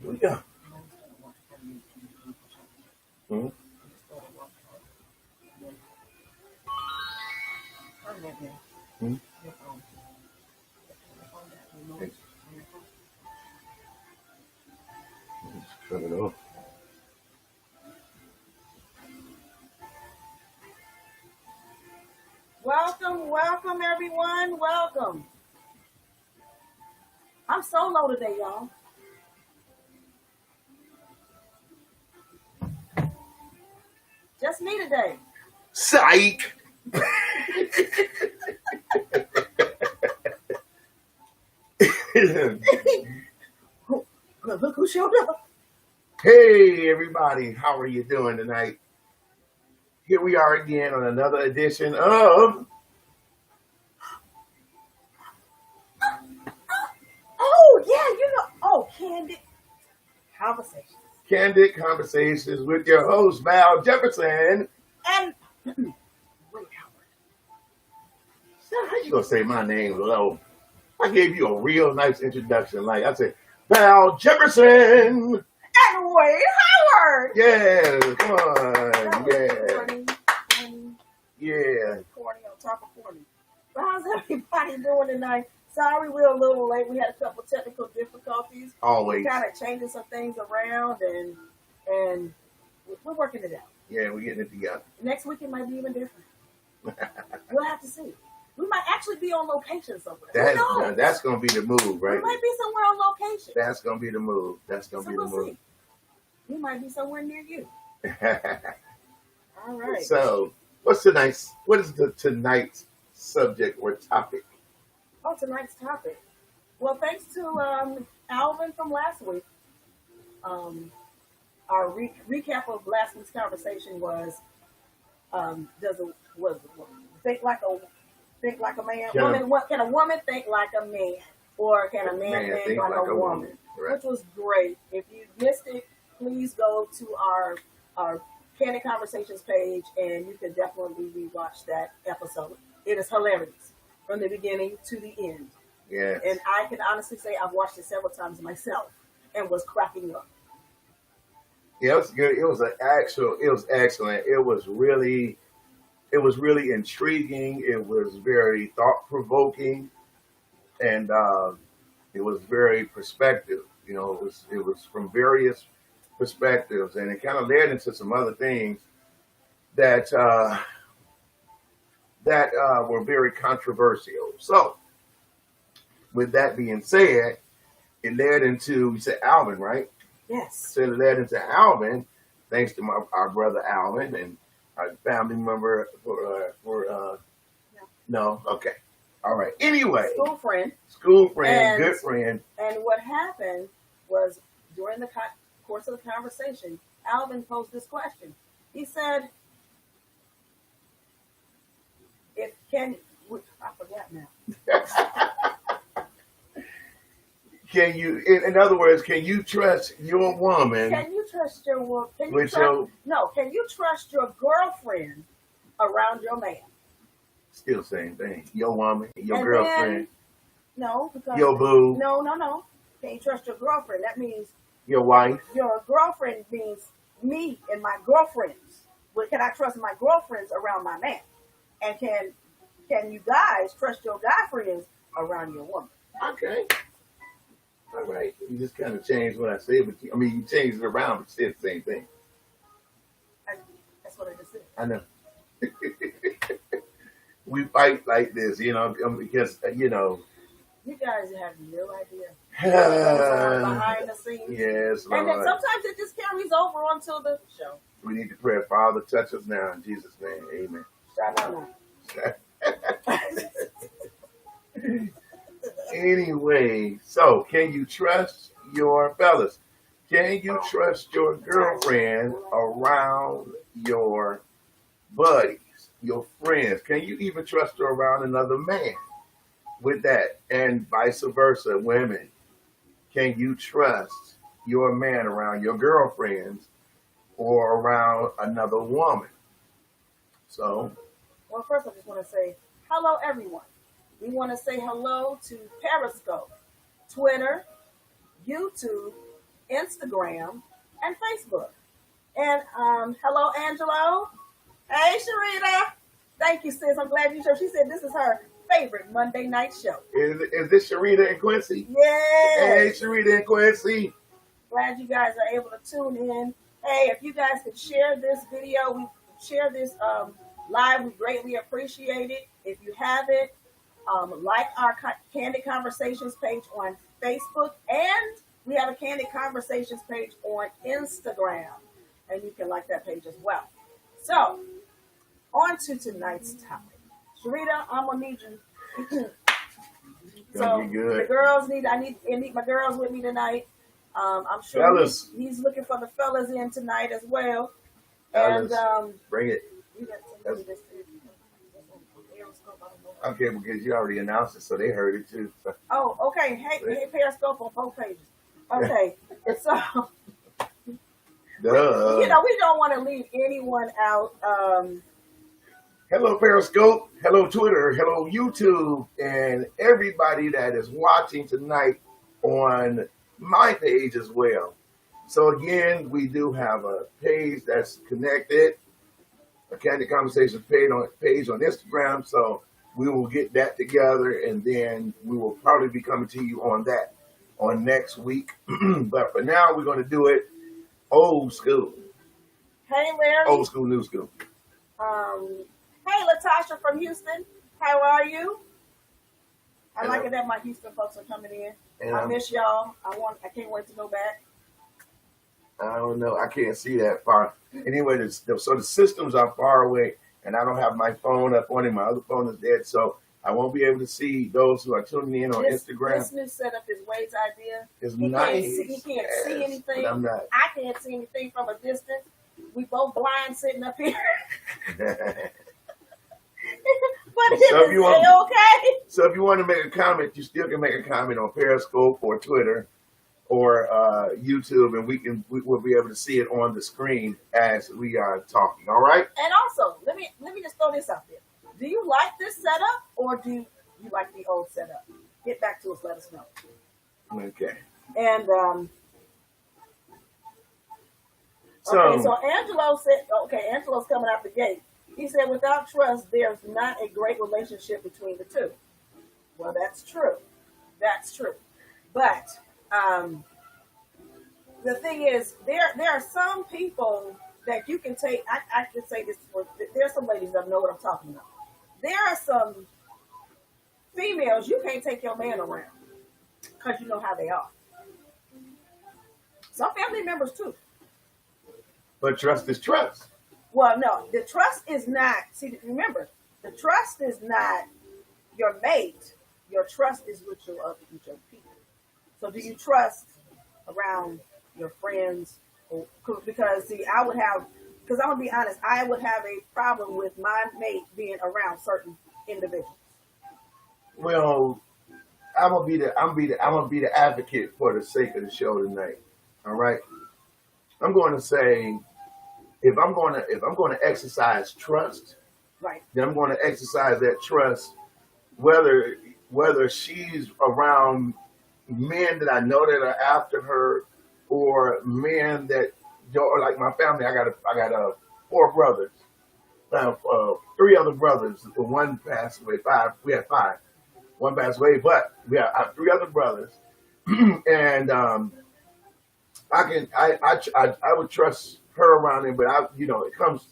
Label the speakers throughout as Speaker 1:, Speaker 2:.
Speaker 1: Here we go. Hmm. Hmm. Hey, shut it off.
Speaker 2: Welcome, welcome everyone. Welcome. I'm solo today, y'all. Just me today.
Speaker 1: Psych.
Speaker 2: Look who showed up.
Speaker 1: Hey, everybody. How are you doing tonight? Here we are again on another edition of
Speaker 2: Oh, yeah, Candid Conversations.
Speaker 1: Candid Conversations with your host, Val Jefferson.
Speaker 2: And Willie Howard.
Speaker 1: How you going to say my name low? I gave you a real nice introduction. Like I said, Val Jefferson.
Speaker 2: And Wade Howard.
Speaker 1: Yeah, come on.
Speaker 2: That was
Speaker 1: Yeah,
Speaker 2: corny,
Speaker 1: yeah.
Speaker 2: corny on top of corny. But how's everybody doing tonight? Sorry we're a little late. We had a couple technical difficulties.
Speaker 1: Always.
Speaker 2: Kind of changing some things around, and we're working it out.
Speaker 1: Yeah, we're getting it together.
Speaker 2: Next week it might be even different. We'll have to see. We might actually be on location somewhere.
Speaker 1: That's going to be the move, right?
Speaker 2: We might be somewhere on location.
Speaker 1: That's going to be the move. That's going to be the move.
Speaker 2: See. We might be somewhere near you. All right.
Speaker 1: So, what is tonight's subject or topic?
Speaker 2: Oh, tonight's topic. Well, thanks to Alvin from last week. Our recap of last week's conversation was, think like a man? Can a woman think like a man, or can a man think like a woman? Right. Which was great. If you missed it, please go to our Candid Conversations page, and you can definitely rewatch that episode. It is hilarious from the beginning to the end.
Speaker 1: Yes.
Speaker 2: And I can honestly say I've watched it several times myself and was cracking up.
Speaker 1: Yeah, it was good. It was excellent. It was really intriguing. It was very thought provoking, and it was very perspective. You know, it was from various perspectives, and it kind of led into some other things that were very controversial. So, with that being said, it led into, you said Alvin, right?
Speaker 2: Yes.
Speaker 1: So it led into Alvin, thanks to our brother Alvin and our family member no, okay. All right. Anyway. School friend, good friend.
Speaker 2: And what happened was, during the course of the conversation, Alvin posed this question. He said, I forgot now.
Speaker 1: Can you, in other words, can you trust your woman?
Speaker 2: Can you trust your woman? Can you trust your girlfriend around your man?
Speaker 1: Still same thing. Your woman, your girlfriend.
Speaker 2: No, because
Speaker 1: your boo.
Speaker 2: No. Can you trust your girlfriend? That means
Speaker 1: your wife.
Speaker 2: Your girlfriend means me and my girlfriends. But can I trust my girlfriends around my man? And can you guys trust your guy friends around your woman?
Speaker 1: Okay. All right. You just kind of changed what I said, but you changed it around, but said the same thing.
Speaker 2: That's what I just said.
Speaker 1: I know. We fight like this, because,
Speaker 2: You guys have no idea. Behind the scenes.
Speaker 1: Yes,
Speaker 2: Lord. And then sometimes it just carries over onto the show.
Speaker 1: We need to pray. Father, touch us now in Jesus' name. Amen. Anyway, so can you trust your fellas? Can you trust your girlfriend around your buddies, your friends? Can you even trust her around another man with that? And vice versa, women. Can you trust your man around your girlfriends or around another woman? So,
Speaker 2: well, first I just want to say hello, everyone. We want to say hello to Periscope, Twitter, YouTube, Instagram, and Facebook. And hello, Angelo. Hey, Sharita. Thank you, sis. I'm glad you showed. She said this is her favorite Monday night show.
Speaker 1: Is this Sharita and Quincy?
Speaker 2: Yes.
Speaker 1: Hey, Sharita and Quincy.
Speaker 2: Glad you guys are able to tune in. Hey, if you guys could share this video, we share this live, we greatly appreciate it. If you haven't, like our Candid Conversations page on Facebook, and we have a Candid Conversations page on Instagram, and you can like that page as well. So, on to tonight's topic. Sharita, I'm gonna need you. So the girls I need my girls with me tonight. I'm sure he's looking for the fellas in tonight as well.
Speaker 1: Fellas, and bring it. Okay, because you already announced it, so they heard it too. So.
Speaker 2: Oh, okay. Hey, Periscope on both pages. Okay, so we don't want to leave anyone out.
Speaker 1: Hello, Periscope. Hello, Twitter. Hello, YouTube, and everybody that is watching tonight on my page as well. So again, we do have a page that's connected, a Candid Conversations page on Instagram. So we will get that together, and then we will probably be coming to you on that on next week. But for now, we're going to do it old school.
Speaker 2: Hey, Larry.
Speaker 1: Old school, new school.
Speaker 2: Hey, Latasha from Houston. How are you? I like it that my Houston folks are coming in. And I miss y'all. I can't wait to go back.
Speaker 1: I don't know. I can't see that far. Anyway, so the systems are far away, and I don't have my phone up on it. My other phone is dead, so I won't be able to see those who are tuning in on Instagram.
Speaker 2: This new setup is Wade's idea.
Speaker 1: It's nice.
Speaker 2: He can't see anything.
Speaker 1: I'm not.
Speaker 2: I can't see anything from a distance. We both blind sitting up here. But okay.
Speaker 1: So if you want to make a comment, you still can make a comment on Periscope or Twitter or YouTube, and we will be able to see it on the screen as we are talking. All right.
Speaker 2: And also, let me just throw this out there. Do you like this setup, or do you like the old setup? Get back to us. Let us know.
Speaker 1: Okay.
Speaker 2: And so Angelo said, Angelo's coming out the gate. He said, without trust, there's not a great relationship between the two. Well, that's true. That's true. But the thing is, there are some people that you can take. I can say this. There's some ladies that know what I'm talking about. There are some females you can't take your man around because you know how they are. Some family members too.
Speaker 1: But trust is trust.
Speaker 2: Well, no, the trust is not. See, remember, the trust is not your mate. Your trust is with your people. So, do you trust around your friends? Because see, I'm gonna be honest, I would have a problem with my mate being around certain individuals.
Speaker 1: Well, I'm gonna be the advocate for the sake of the show tonight. All right, I'm going to say, if I'm going to exercise trust,
Speaker 2: right,
Speaker 1: then I'm going to exercise that trust, whether she's around men that I know that are after her, or men that don't, like my family. I got 4 brothers, 3 other brothers. One passed away. 5. We had 5. One passed away, but we have 3 other brothers, and I would trust her around him, but it comes.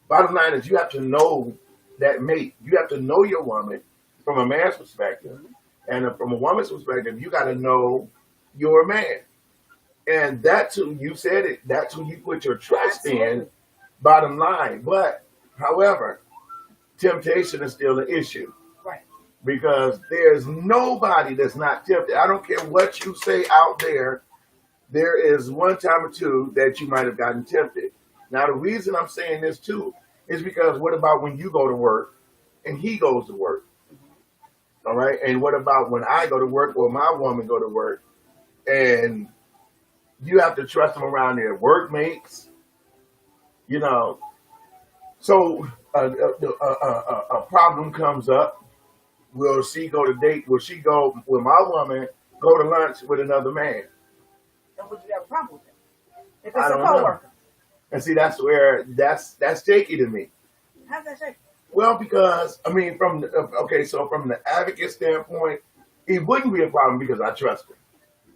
Speaker 1: Bottom line is, you have to know that mate. You have to know your woman from a man's perspective, and from a woman's perspective, you got to know your man, and that's who you said it. That's who you put your trust in. Bottom line, but however, temptation is still an issue,
Speaker 2: right?
Speaker 1: Because there's nobody that's not tempted. I don't care what you say out there. There is one time or two that you might have gotten tempted. Now, the reason I'm saying this too is because what about when you go to work and he goes to work? All right. And what about when I go to work or my woman go to work, and you have to trust them around their workmates, So a problem comes up. Will she go to date? Will my woman go to lunch with another man?
Speaker 2: Would you have a problem with it. If it's
Speaker 1: I
Speaker 2: a
Speaker 1: don't know.
Speaker 2: coworker.
Speaker 1: And see, that's where that's shaky to me.
Speaker 2: How's that shaky?
Speaker 1: Well, because I mean, from the advocate standpoint, it wouldn't be a problem because I trust her.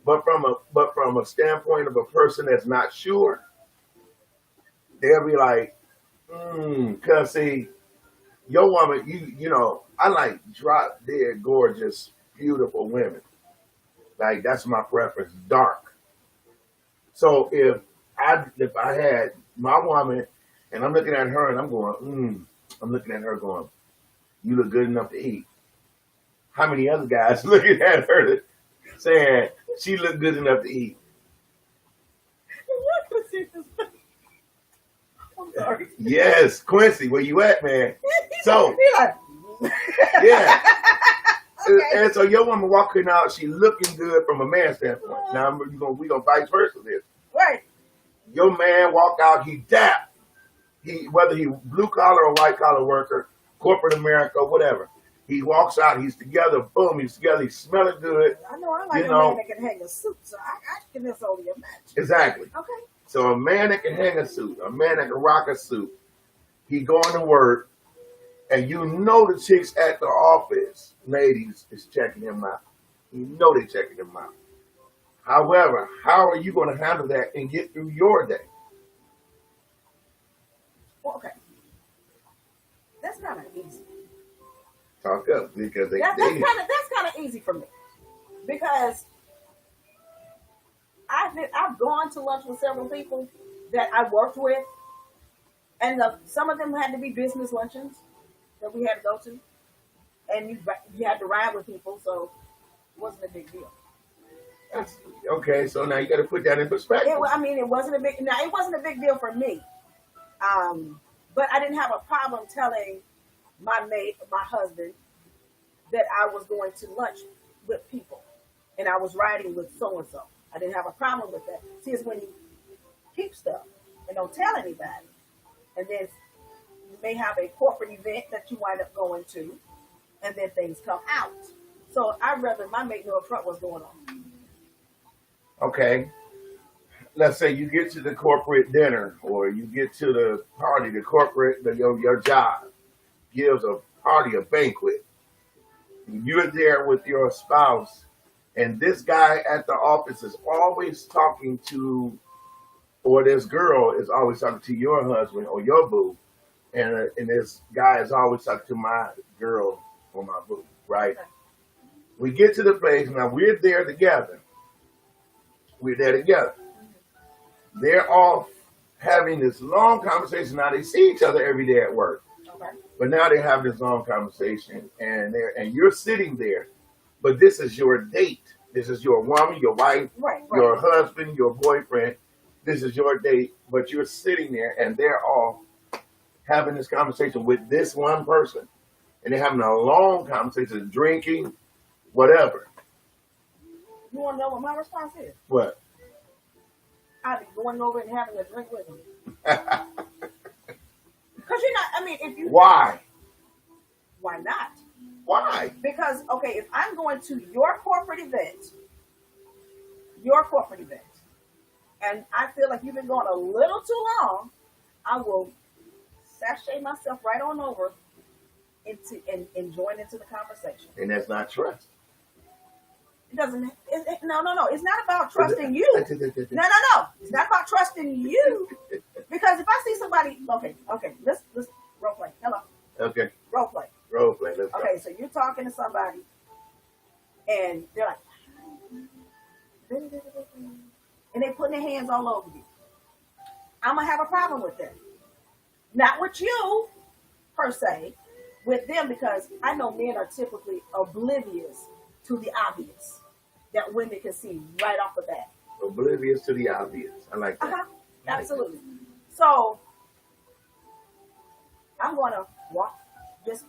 Speaker 1: But from a standpoint of a person that's not sure, they'll be like, because see, your woman, you know, I like drop dead gorgeous, beautiful women. Like that's my preference, dark. So if I had my woman and I'm looking at her and I'm going, I'm looking at her going, you look good enough to eat. How many other guys looking at her saying she looked good enough to eat?
Speaker 2: I'm sorry.
Speaker 1: Yes, Quincy, where you at, man? So,
Speaker 2: like,
Speaker 1: yeah.
Speaker 2: okay.
Speaker 1: And so your woman walking out, she looking good from a man's standpoint. Now we gonna vice versa this.
Speaker 2: Right.
Speaker 1: Your man walk out, he dap. Whether he blue collar or white collar worker, corporate America, whatever. He walks out, he's together, boom, he's together, he's smelling good.
Speaker 2: I know I like a man that can hang a suit, so I can just only imagine.
Speaker 1: Exactly.
Speaker 2: Okay.
Speaker 1: So a man that can hang a suit, a man that can rock a suit, he going to work, and you know the chicks at the office, ladies, is checking him out. You know they checking him out. However, how are you going to handle that and get through your day?
Speaker 2: Well, okay. That's kind of easy.
Speaker 1: Talk up because
Speaker 2: That's kind of easy for me because I've gone to lunch with several people that I worked with, and some of them had to be business luncheons that we had to go to, and you had to ride with people, so it wasn't a big deal.
Speaker 1: Okay, so now you got to put that in perspective.
Speaker 2: It wasn't a big deal for me, but I didn't have a problem telling my husband, that I was going to lunch with people, and I was riding with so and so. I didn't have a problem with that. See, it's when you keep stuff and don't tell anybody, and then you may have a corporate event that you wind up going to, and then things come out. So I'd rather my mate know up front what's going on.
Speaker 1: Okay. Let's say you get to the corporate dinner, or you get to the party, your job gives a party, a banquet. You're there with your spouse, and this guy at the office is always talking to, or this girl is always talking to your husband or your boo, and this guy is always talking to my girl or my boo, right? Okay. We get to the place, now we're there together. They're all having this long conversation. Now they see each other every day at work. Okay. But now they have this long conversation, and you're sitting there. But this is your date. This is your woman, your wife, your husband, your boyfriend. This is your date. But you're sitting there, and they're all having this conversation with this one person, and they're having a long conversation, drinking, whatever.
Speaker 2: You want to know what my response is?
Speaker 1: What?
Speaker 2: I'd be going over and having a drink with them. Because if you... Why? Why not?
Speaker 1: Why?
Speaker 2: Because, okay, if I'm going to your corporate event, and I feel like you've been going a little too long, I will sashay myself right on over and join into the conversation.
Speaker 1: And that's not trust.
Speaker 2: It doesn't. No. It's not about trusting you. No. It's not about trusting you. Because if I see somebody, okay, let's role play. Hello.
Speaker 1: Okay.
Speaker 2: Role play.
Speaker 1: Let's go.
Speaker 2: Okay, so you're talking to somebody, and they're like, and they're putting their hands all over you. I'm gonna have a problem with that. Not with you, per se, with them, because I know men are typically oblivious to the obvious that women can see right off the bat.
Speaker 1: Oblivious to the obvious. I like that.
Speaker 2: Absolutely. So I'm going to just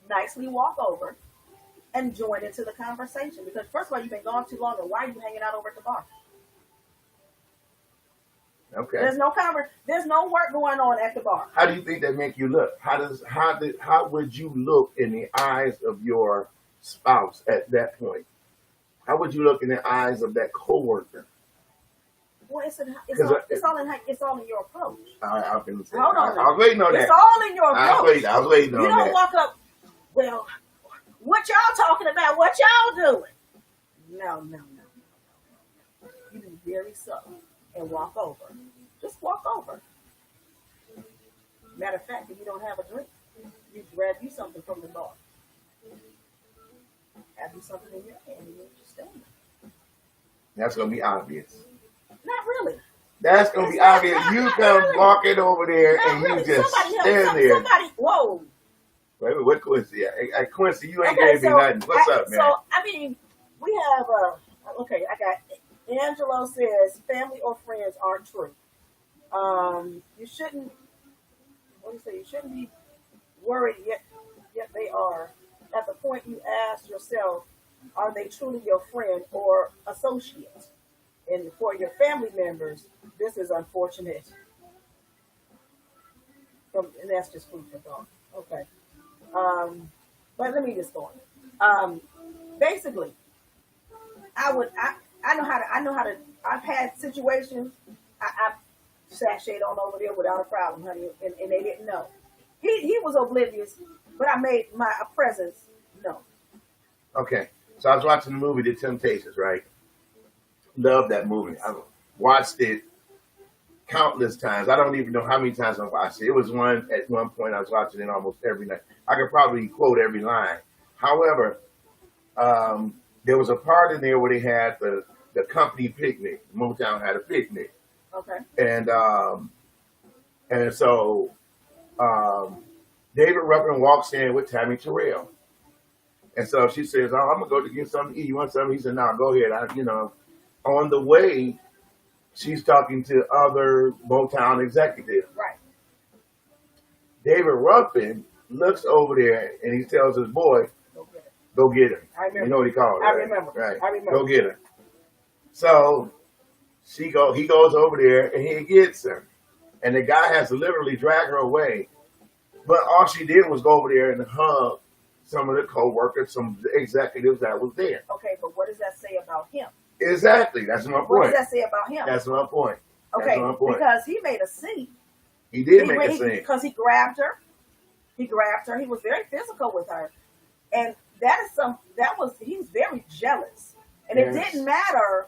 Speaker 2: nicely walk over and join into the conversation, because first of all, you've been gone too long, and why are you hanging out over at the bar?
Speaker 1: Okay.
Speaker 2: There's no work going on at the bar.
Speaker 1: How do you think that make you look? How would you look in the eyes of your spouse at that point? How would you look in the eyes of that coworker?
Speaker 2: it's all in your approach.
Speaker 1: I've been saying.
Speaker 2: Hold on.
Speaker 1: I was waiting on that.
Speaker 2: It's all in your approach.
Speaker 1: I was waiting on that.
Speaker 2: You don't walk up. Well, what y'all talking about? What y'all doing? No. You be very subtle and walk over. Just walk over. Matter of fact, if you don't have a drink, you grab you something from the bar. Have you something in your hand and you just stand there.
Speaker 1: That's gonna be obvious.
Speaker 2: Not really.
Speaker 1: That's gonna be obvious. You come walking over there and you just stand there.
Speaker 2: Whoa.
Speaker 1: Wait, what Quincy? Quincy, you ain't gave me nothing. What's up, man?
Speaker 2: So I mean, we have okay. I got Angelo says family or friends aren't true. You shouldn't. What do you say? You shouldn't be worried yet they are. At the point you ask yourself, are they truly your friend or associate? And for your family members, this is unfortunate. And that's just food for thought. Okay. But let me just go on. Basically, I know how to. I've had situations. I sashayed on over there without a problem, honey, and they didn't know. He was oblivious, but I made my presence known.
Speaker 1: Okay, so I was watching the movie The Temptations, right? Love that movie. I watched it countless times. I don't even know how many times I watched it. It was at one point I was watching it almost every night. I could probably quote every line. However, there was a part in there where they had the company picnic. Motown had a picnic.
Speaker 2: Okay.
Speaker 1: And so David Ruffin walks in with Tammy Terrell. And so she says, I'm going to go to get something to eat. You want something? He said, no, go ahead. On the way, she's talking to other Motown executives.
Speaker 2: Right.
Speaker 1: David Ruffin looks over there and he tells his boy, go get her.
Speaker 2: I remember.
Speaker 1: You know what he called her?
Speaker 2: I
Speaker 1: right?
Speaker 2: remember.
Speaker 1: Right.
Speaker 2: I remember.
Speaker 1: Go get her. So he goes over there and he gets her. And the guy has to literally drag her away. But all she did was go over there and hug some of the co-workers, some executives that was there.
Speaker 2: Okay, but what does that say about him?
Speaker 1: Exactly. That's my point.
Speaker 2: What does that say about him?
Speaker 1: That's my point.
Speaker 2: Okay, because he made a scene.
Speaker 1: He did make a scene.
Speaker 2: Because he grabbed her. He was very physical with her. And he was very jealous. And It didn't matter.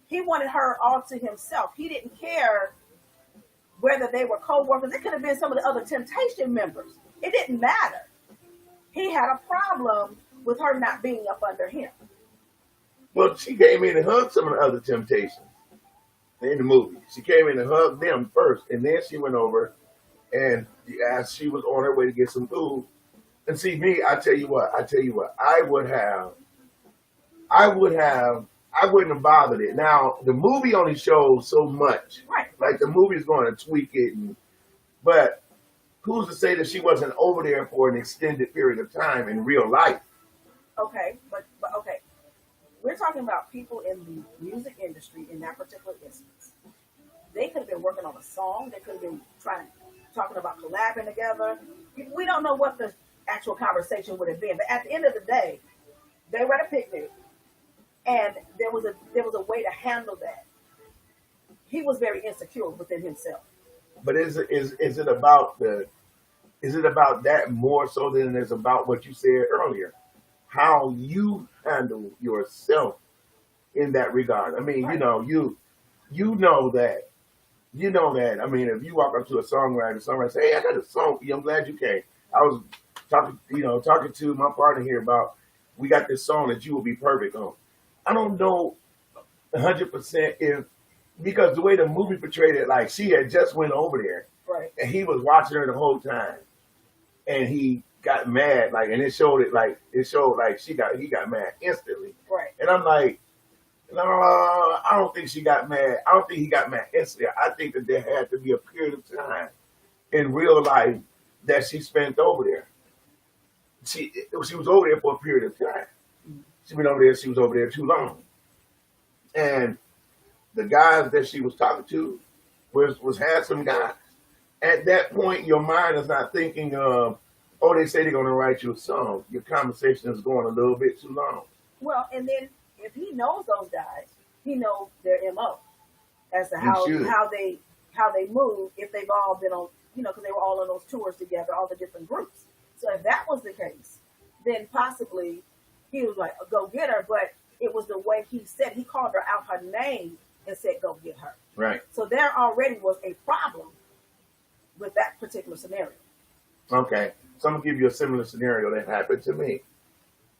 Speaker 2: He wanted her all to himself. He didn't care whether they were co-workers. It could have been some of the other Temptation members. It didn't matter. He had a problem with her not being up under him.
Speaker 1: Well, she came in and hugged some of the other Temptations in the movie. She came in and hugged them first, and then she went over and as she was on her way to get some food. And see, me, I tell you what, I wouldn't have bothered it. Now, the movie only shows so much.
Speaker 2: Right.
Speaker 1: Like, the movie's going to tweak it, but who's to say that she wasn't over there for an extended period of time in real life?
Speaker 2: Okay, but okay. We're talking about people in the music industry in that particular instance. They could have been working on a song. They could have been talking about collabing together. We don't know what the actual conversation would have been. But at the end of the day, they were at a picnic, and there was a way to handle that. He was very insecure within himself. But
Speaker 1: is it about that more so than it's about what you said earlier? How you handle yourself in that regard. I mean, right. you know that. I mean, if you walk up to a songwriter say, "Hey, I got a song for you. I'm glad you came." I was talking to my partner here about we got this song that you will be perfect on. I don't know 100% because the way the movie portrayed it, like she had just went over there,
Speaker 2: right,
Speaker 1: and he was watching her the whole time, and he got mad, like, and it showed like he got mad instantly,
Speaker 2: right,
Speaker 1: and I'm like, no, I don't think she got mad. I don't think he got mad instantly. I think that there had to be a period of time in real life that she spent over there. She was over there for a period of time. She was over there too long. And the guys that she was talking to was handsome guys. At that point, your mind is not thinking of, oh, they say they're going to write you a song. Your conversation is going a little bit too long.
Speaker 2: Well, and then if he knows those guys, he knows their MO. as to how they move if they've all been on, because they were all on those tours together, all the different groups. So if that was the case, then possibly he was like, go get her. But it was the way he said, he called her out her name and said, go get her.
Speaker 1: Right.
Speaker 2: So there already was a problem with that particular scenario.
Speaker 1: Okay. So I'm going to give you a similar scenario that happened to me.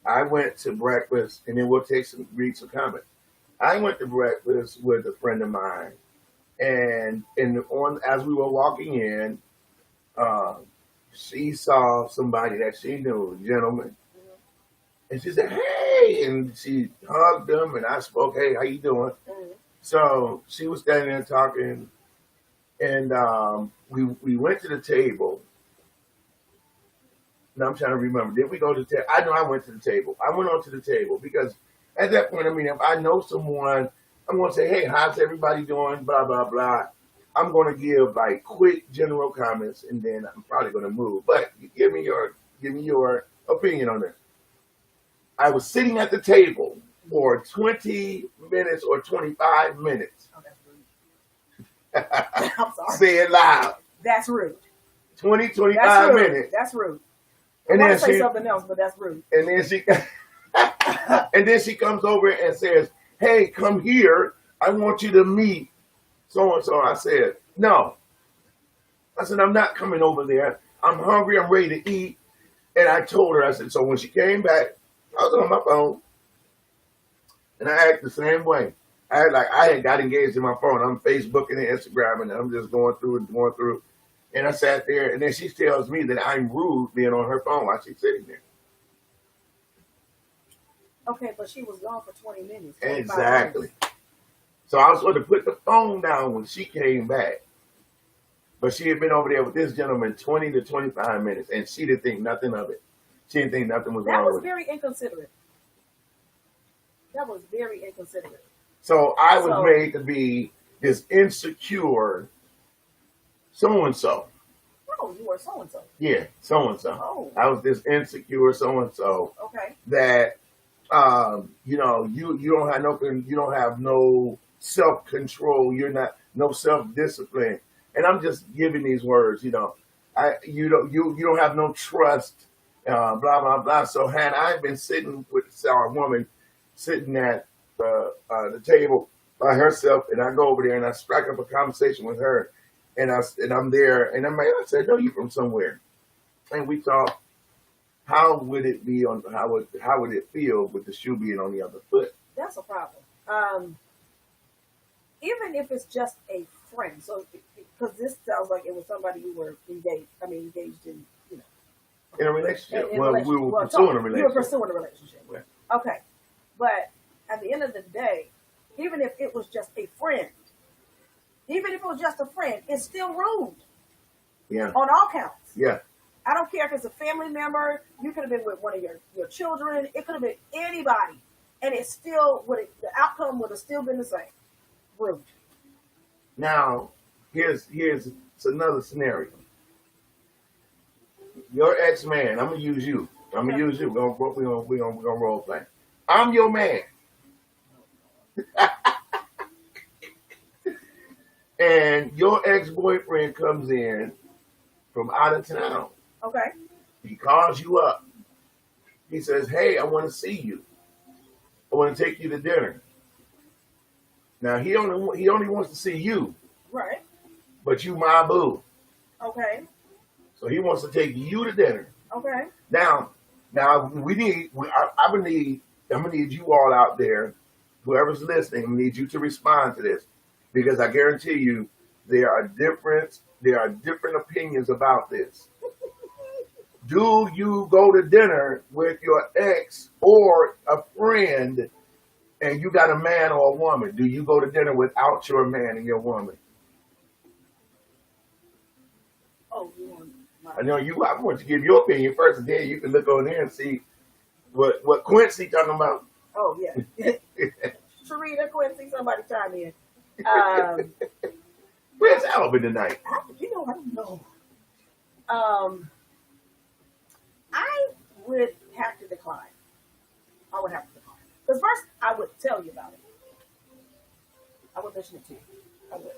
Speaker 1: I went to breakfast, and then we'll read some comments. I went to breakfast with a friend of mine, and as we were walking in, she saw somebody that she knew, a gentleman, and she said, "Hey," and she hugged him, and I spoke, "Hey, how you doing?" So she was standing there talking, and we went to the table. Now I'm trying to remember. Did we go to the table? I know I went to the table. I went on to the table because at that point, I mean, if I know someone, I'm going to say, "Hey, how's everybody doing?" Blah, blah, blah. I'm going to give like quick general comments, and then I'm probably going to move. But give me your opinion on this. I was sitting at the table for 20 minutes or 25 minutes.
Speaker 2: Oh, that's rude. I'm sorry.
Speaker 1: Say it loud.
Speaker 2: That's rude.
Speaker 1: 20, 25 minutes.
Speaker 2: That's rude.
Speaker 1: And
Speaker 2: I
Speaker 1: then
Speaker 2: want to say something else, but that's rude.
Speaker 1: And then she comes over and says, "Hey, come here. I want you to meet so and so." I said, "No." I said, "I'm not coming over there. I'm hungry. I'm ready to eat." And I told her, I said, so when she came back, I was on my phone, and I acted the same way. I had got engaged in my phone. I'm Facebooking and Instagramming, and I'm just going through. And I sat there, and then she tells me that I'm rude being on her phone while she's sitting there.
Speaker 2: Okay, but she was gone for 20 minutes.
Speaker 1: Exactly. So I was supposed to put the phone down when she came back. But she had been over there with this gentleman 20 to 25 minutes, and she didn't think nothing of it. She didn't think nothing was wrong with it.
Speaker 2: That was very inconsiderate. That was very inconsiderate.
Speaker 1: So I was made to be this insecure so-and-so.
Speaker 2: Oh, you were so-and-so.
Speaker 1: Yeah, so-and-so.
Speaker 2: Oh.
Speaker 1: I was this insecure so-and-so.
Speaker 2: Okay.
Speaker 1: That, you don't have no self-control. You're not, no self-discipline. And I'm just giving these words, you don't have no trust, blah, blah, blah. So had I been sitting with a woman sitting at the table by herself, and I go over there and I strike up a conversation with her, and I'm there, and I said, "No, you from somewhere," and we talk. How would it be how would it feel with the shoe being on the other foot?
Speaker 2: That's a problem. Even if it's just a friend, so because this sounds like it was somebody you were engaged in,
Speaker 1: in a relationship.
Speaker 2: We were pursuing a relationship. You were pursuing a relationship.
Speaker 1: Yeah.
Speaker 2: Okay, but at the end of the day, even if it was just a friend, it's still rude.
Speaker 1: Yeah.
Speaker 2: On all counts.
Speaker 1: Yeah.
Speaker 2: I don't care if it's a family member. You could have been with one of your children. It could have been anybody, and it still the outcome would have still been the same. Rude.
Speaker 1: Now, here's another scenario. Your ex-man, I'm gonna use you. We're gonna role play. I'm your man. And your ex-boyfriend comes in from out of town.
Speaker 2: Okay.
Speaker 1: He calls you up. He says, "Hey, I want to see you. I want to take you to dinner." Now he only wants to see you.
Speaker 2: Right.
Speaker 1: But you my boo.
Speaker 2: Okay.
Speaker 1: So he wants to take you to dinner.
Speaker 2: Okay.
Speaker 1: Now I'm gonna need you all out there, whoever's listening, I need you to respond to this, because I guarantee you there are different opinions about this. Do you go to dinner with your ex or a friend, and you got a man or a woman? Do you go to dinner without your man and your woman?
Speaker 2: Oh,
Speaker 1: I know you. I want to give your opinion first, and then you can look on there and see what Quincy talking about.
Speaker 2: Oh yeah, Sharita, Quincy, somebody chime in.
Speaker 1: Where's Alvin tonight?
Speaker 2: I don't know. I would have to decline. Because first, I would tell you about it. I would mention it to you. I would.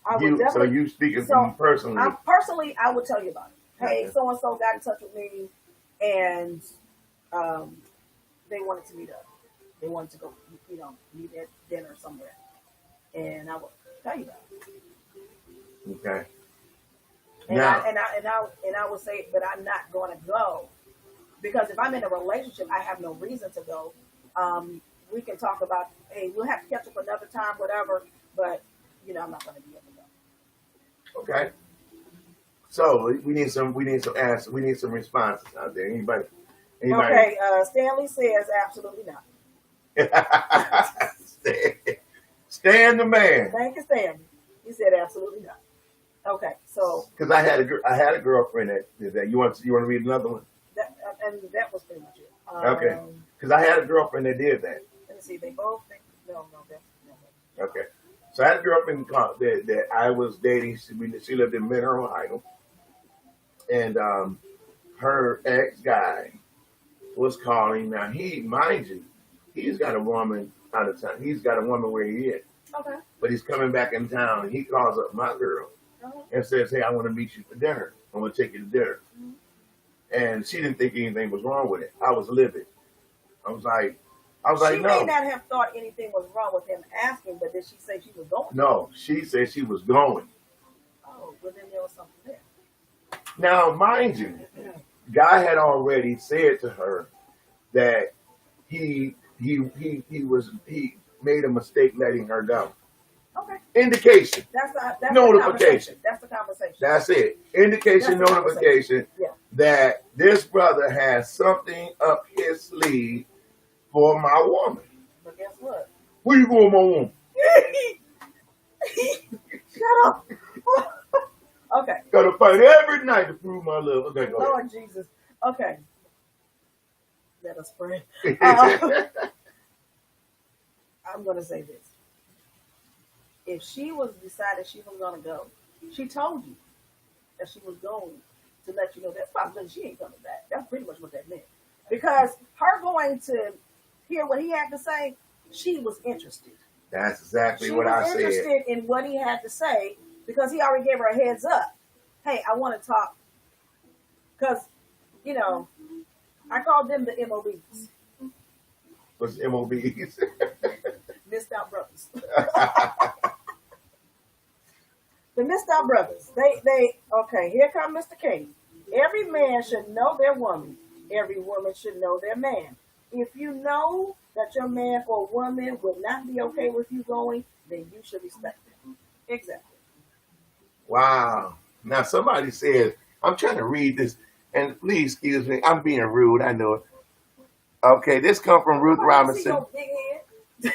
Speaker 2: I would
Speaker 1: So you speaking from personally?
Speaker 2: Personally, I would tell you about it. Hey,
Speaker 1: Okay.
Speaker 2: so and so got in touch with me, and they wanted to meet up. They wanted to go, meet at dinner somewhere, and I would tell you about it.
Speaker 1: Okay.
Speaker 2: And
Speaker 1: Now,
Speaker 2: I would say, but I'm not going to go because if I'm in a relationship, I have no reason to go. We can talk about, hey, we'll have to catch up another time, whatever. But I'm not going to be able to go.
Speaker 1: okay. So we need some answers. We need some responses out there. Anybody?
Speaker 2: Okay. Stanley says absolutely not.
Speaker 1: Stan the man.
Speaker 2: Thank you, Stanley. He said absolutely not. Okay, so
Speaker 1: because I had a girlfriend that did that. You want to read another one?
Speaker 2: And that was pretty much it.
Speaker 1: Okay. Because I had a girlfriend that did that.
Speaker 2: Let me see. They both think no.
Speaker 1: Okay. So I had a girlfriend that I was dating. She lived in Mineral Ohio, and her ex guy was calling. Now mind you, he's got a woman out of town. He's got a woman where he is.
Speaker 2: Okay.
Speaker 1: But he's coming back in town, and he calls up my girl and says, "Hey, I want to meet you for dinner. I want to take you to dinner." Mm-hmm. And she didn't think anything was wrong with it. I was livid. I was like, no. She
Speaker 2: may not have thought anything was wrong with him asking, but did she say she was going?
Speaker 1: No, she said she was going.
Speaker 2: Oh, well then there was something there.
Speaker 1: Now, mind you, Guy had already said to her that he made a mistake letting her go.
Speaker 2: Okay.
Speaker 1: Indication.
Speaker 2: That's
Speaker 1: notification.
Speaker 2: That's the conversation.
Speaker 1: That's it. Indication, notification that this brother has something up his sleeve for my woman.
Speaker 2: But guess what?
Speaker 1: Where you going, my woman?
Speaker 2: Shut up. Okay.
Speaker 1: Gotta fight every night to prove my love. Okay, go
Speaker 2: Lord
Speaker 1: ahead.
Speaker 2: Jesus. Okay. Let us pray. I'm going to say this. If she was decided she was going to go, she told you that she was going to let you know that's probably she ain't coming back. That's pretty much what that meant. Because her going to hear what he had to say, she was interested.
Speaker 1: That's exactly what I said.
Speaker 2: She was interested in what he had to say because he already gave her a heads up. Hey, I want to talk. Because, I called them the MOBs.
Speaker 1: What's MOBs?
Speaker 2: Missed out brothers. The missed out brothers. Okay, here come Mr. King. Every man should know their woman. Every woman should know their man. If you know that your man or woman would not be okay with you going, then you should respect them. Exactly.
Speaker 1: Wow. Now somebody says, I'm trying to read this, and please excuse me, I'm being rude, I know it. Okay, this comes from Ruth Robinson.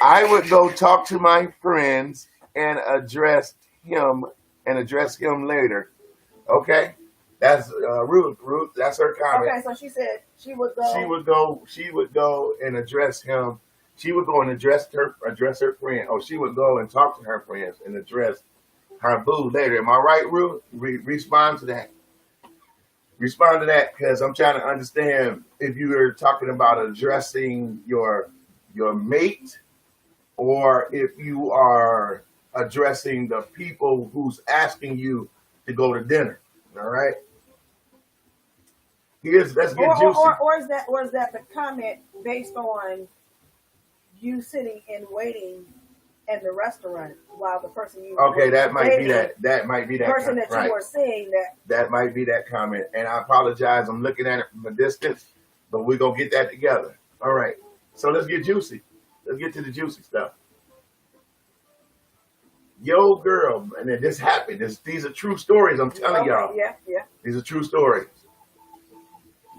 Speaker 1: I would go talk to my friends and address him later. Okay? That's Ruth. That's her comment.
Speaker 2: Okay, so she said she would go.
Speaker 1: She would go and address him. She would go and address her friend. Oh, she would go and talk to her friends and address her boo later. Am I right, Ruth? Respond to that. Respond to that, because I'm trying to understand if you are talking about addressing your mate, or if you are addressing the people who's asking you to go to dinner. All right. Let's get juicy.
Speaker 2: Or is that the comment based on you sitting and waiting in the restaurant while the person you
Speaker 1: that might be that
Speaker 2: person that you were seeing
Speaker 1: that might be that comment. And I apologize, I'm looking at it from a distance, but we're gonna get that together. All right, so let's get juicy. Let's get to the juicy stuff. Yo, girl, and then this happened. These are true stories, I'm telling y'all.
Speaker 2: Yeah.
Speaker 1: These are true stories.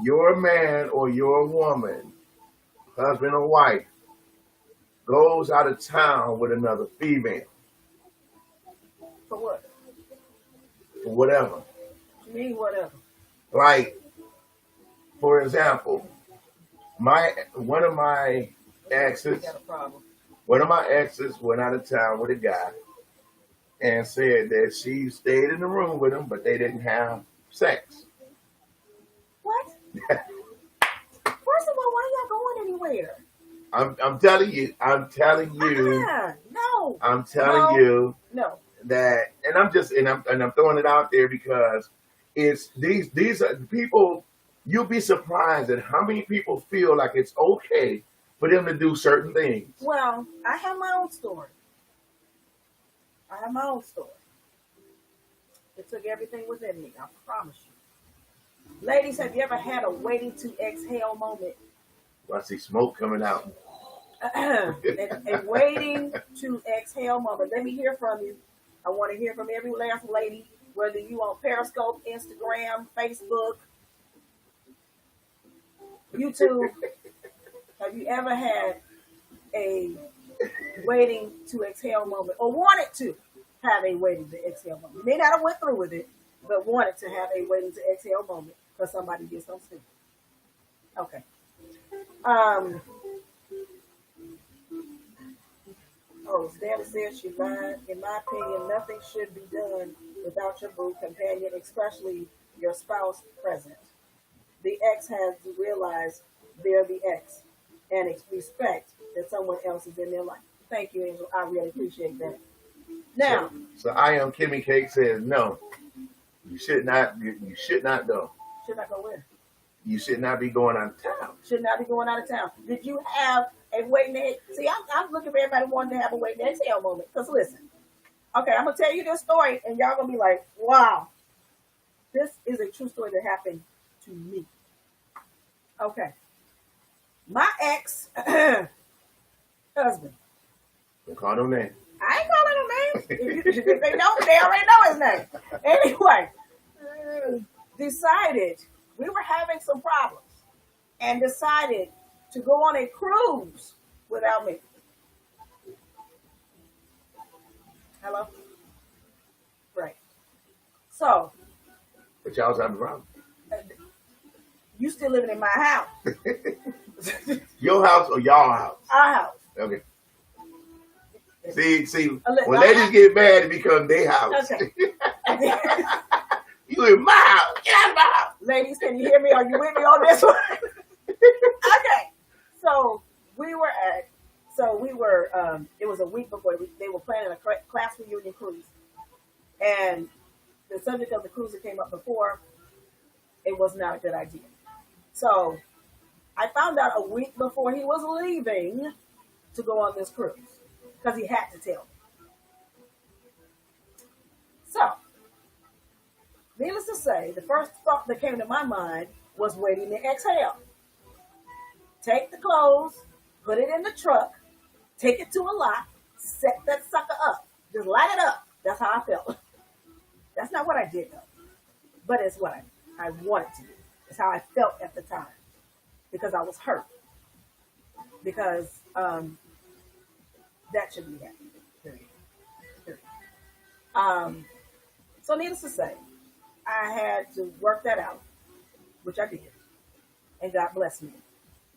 Speaker 1: Your man or your woman, husband or wife, goes out of town with another female.
Speaker 2: For what?
Speaker 1: For whatever.
Speaker 2: What you mean whatever?
Speaker 1: Like, for example, one of my exes went out of town with a guy and said that she stayed in the room with him, but they didn't have sex.
Speaker 2: What? First of all, why y'all going anywhere?
Speaker 1: I'm telling you.
Speaker 2: No. No.
Speaker 1: I'm telling you
Speaker 2: No.
Speaker 1: that, and I'm throwing it out there because it's these are people. You'll be surprised at how many people feel like it's okay for them to do certain things.
Speaker 2: Well, I have my own story. It took everything within me, I promise you. Ladies, have you ever had a waiting to exhale moment?
Speaker 1: Well, I see smoke coming out.
Speaker 2: A waiting to exhale moment. Let me hear from you. I want to hear from every last lady, whether you on Periscope, Instagram, Facebook, YouTube. Have you ever had a waiting to exhale moment, or wanted to have a waiting to exhale moment? You may not have went through with it, but wanted to have a waiting to exhale moment because somebody did something stupid. Okay. Stanley says she lied. In my opinion, nothing should be done without your boo companion, especially your spouse present. The ex has to realize they're the ex and respect that someone else is in their life. Thank you, Angel. I really appreciate that. Now,
Speaker 1: so I am Kimmy Cake says no. You should not. You should not go.
Speaker 2: Should not go where?
Speaker 1: You should not be going out of town.
Speaker 2: Should not be going out of town. Did you have a waiting to see? I'm looking for everybody wanting to have a waiting to exhale moment. Because listen, okay, I'm gonna tell you this story, and y'all gonna be like, "Wow, this is a true story that happened to me." Okay, my ex husband.
Speaker 1: Don't call no name.
Speaker 2: I ain't calling no names. If they don't, they already know his name. Anyway, decided we were having some problems and decided to go on a cruise without me. Hello? Right. So.
Speaker 1: But y'all was having a problem.
Speaker 2: You still living in my house.
Speaker 1: Your house or y'all house?
Speaker 2: Our house.
Speaker 1: Okay. See, when ladies get mad, it becomes their house.
Speaker 2: Okay.
Speaker 1: You in my house. Get out of my house.
Speaker 2: Ladies, can you hear me? Are you with me on this one? Okay. So we were, it was a week before they were planning a class reunion cruise. And the subject of the cruise that came up before, it was not a good idea. So I found out a week before he was leaving to go on this cruise because he had to tell me. So, needless to say, the first thought that came to my mind was waiting to exhale. Take the clothes, put it in the truck, take it to a lot, set that sucker up. Just light it up. That's how I felt. That's not what I did, though. But it's what I wanted to do. It's how I felt at the time. Because I was hurt. Because that shouldn't be happening. Period. So needless to say, I had to work that out, which I did. And God blessed me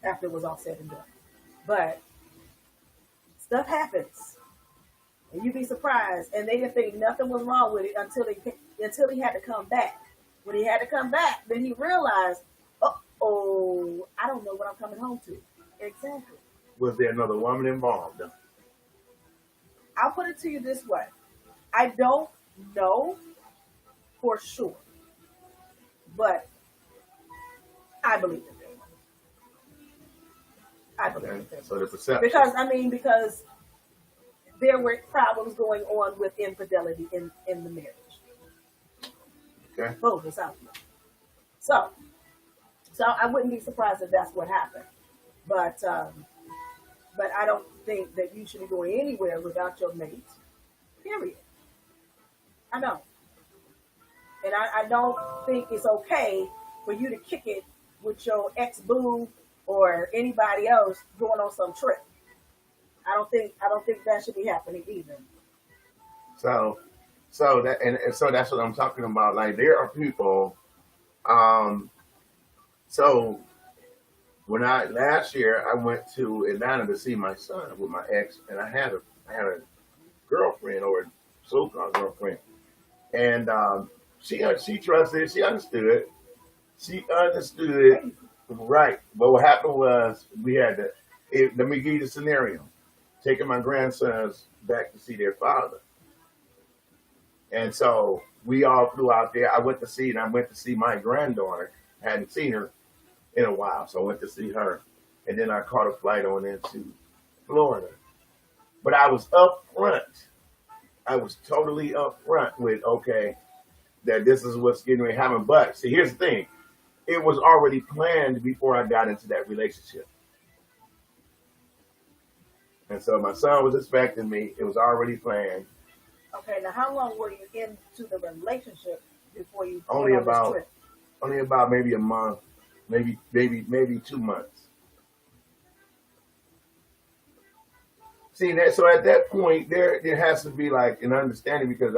Speaker 2: after it was all said and done. But stuff happens. And you'd be surprised. And they didn't think nothing was wrong with it until he had to come back. When he had to come back, then he realized, oh, I don't know what I'm coming home to. Exactly.
Speaker 1: Was there another woman involved?
Speaker 2: I'll put it to you this way. I don't know for sure. But I believe it. I believe it.
Speaker 1: So the perception.
Speaker 2: Because there were problems going on with infidelity in the marriage.
Speaker 1: Okay.
Speaker 2: Both is out there. So I wouldn't be surprised if that's what happened. But I don't think that you should be going anywhere without your mate. Period. I don't. And I don't think it's okay for you to kick it with your ex-boo or anybody else going on some trip. I don't think that should be happening either.
Speaker 1: So that's what I'm talking about. Like there are people. So when last year I went to Atlanta to see my son with my ex, and I had a girlfriend or so-called girlfriend, and she trusted, she understood right. But what happened was we had let me give you the scenario. taking my grandsons back to see their father. And so we all flew out there. I went to see my granddaughter. I hadn't seen her in a while, so I went to see her. And then I caught a flight on into Florida. But I was up front. I was totally up front with, okay, that this is what's getting ready to happen. But see, here's the thing. It was already planned before I got into that relationship. And so my son was expecting me. It was already planned.
Speaker 2: Okay, now how long were you into the relationship before you
Speaker 1: Only
Speaker 2: went on this
Speaker 1: about
Speaker 2: trip?
Speaker 1: only about maybe a month, maybe 2 months. See that? So at that point, there has to be like an understanding because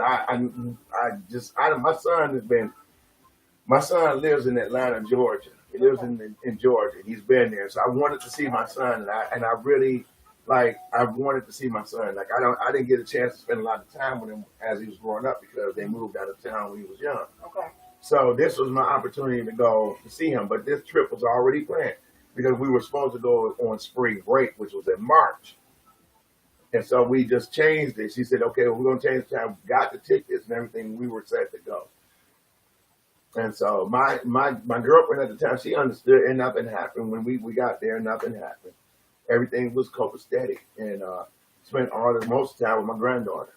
Speaker 1: my son lives in Atlanta, Georgia. He lives in Georgia. He's been there, so I wanted to see my son, and I really I wanted to see my son. Like I didn't get a chance to spend a lot of time with him as he was growing up because they moved out of town when he was young.
Speaker 2: Okay.
Speaker 1: So this was my opportunity to go to see him, but this trip was already planned because we were supposed to go on spring break, which was in March. And so we just changed it. She said, okay, well, we're going to change the time. We got the tickets and everything. We were set to go. And so my girlfriend at the time, she understood and nothing happened. When we got there, nothing happened. Everything was copacetic and spent most of the time with my granddaughter.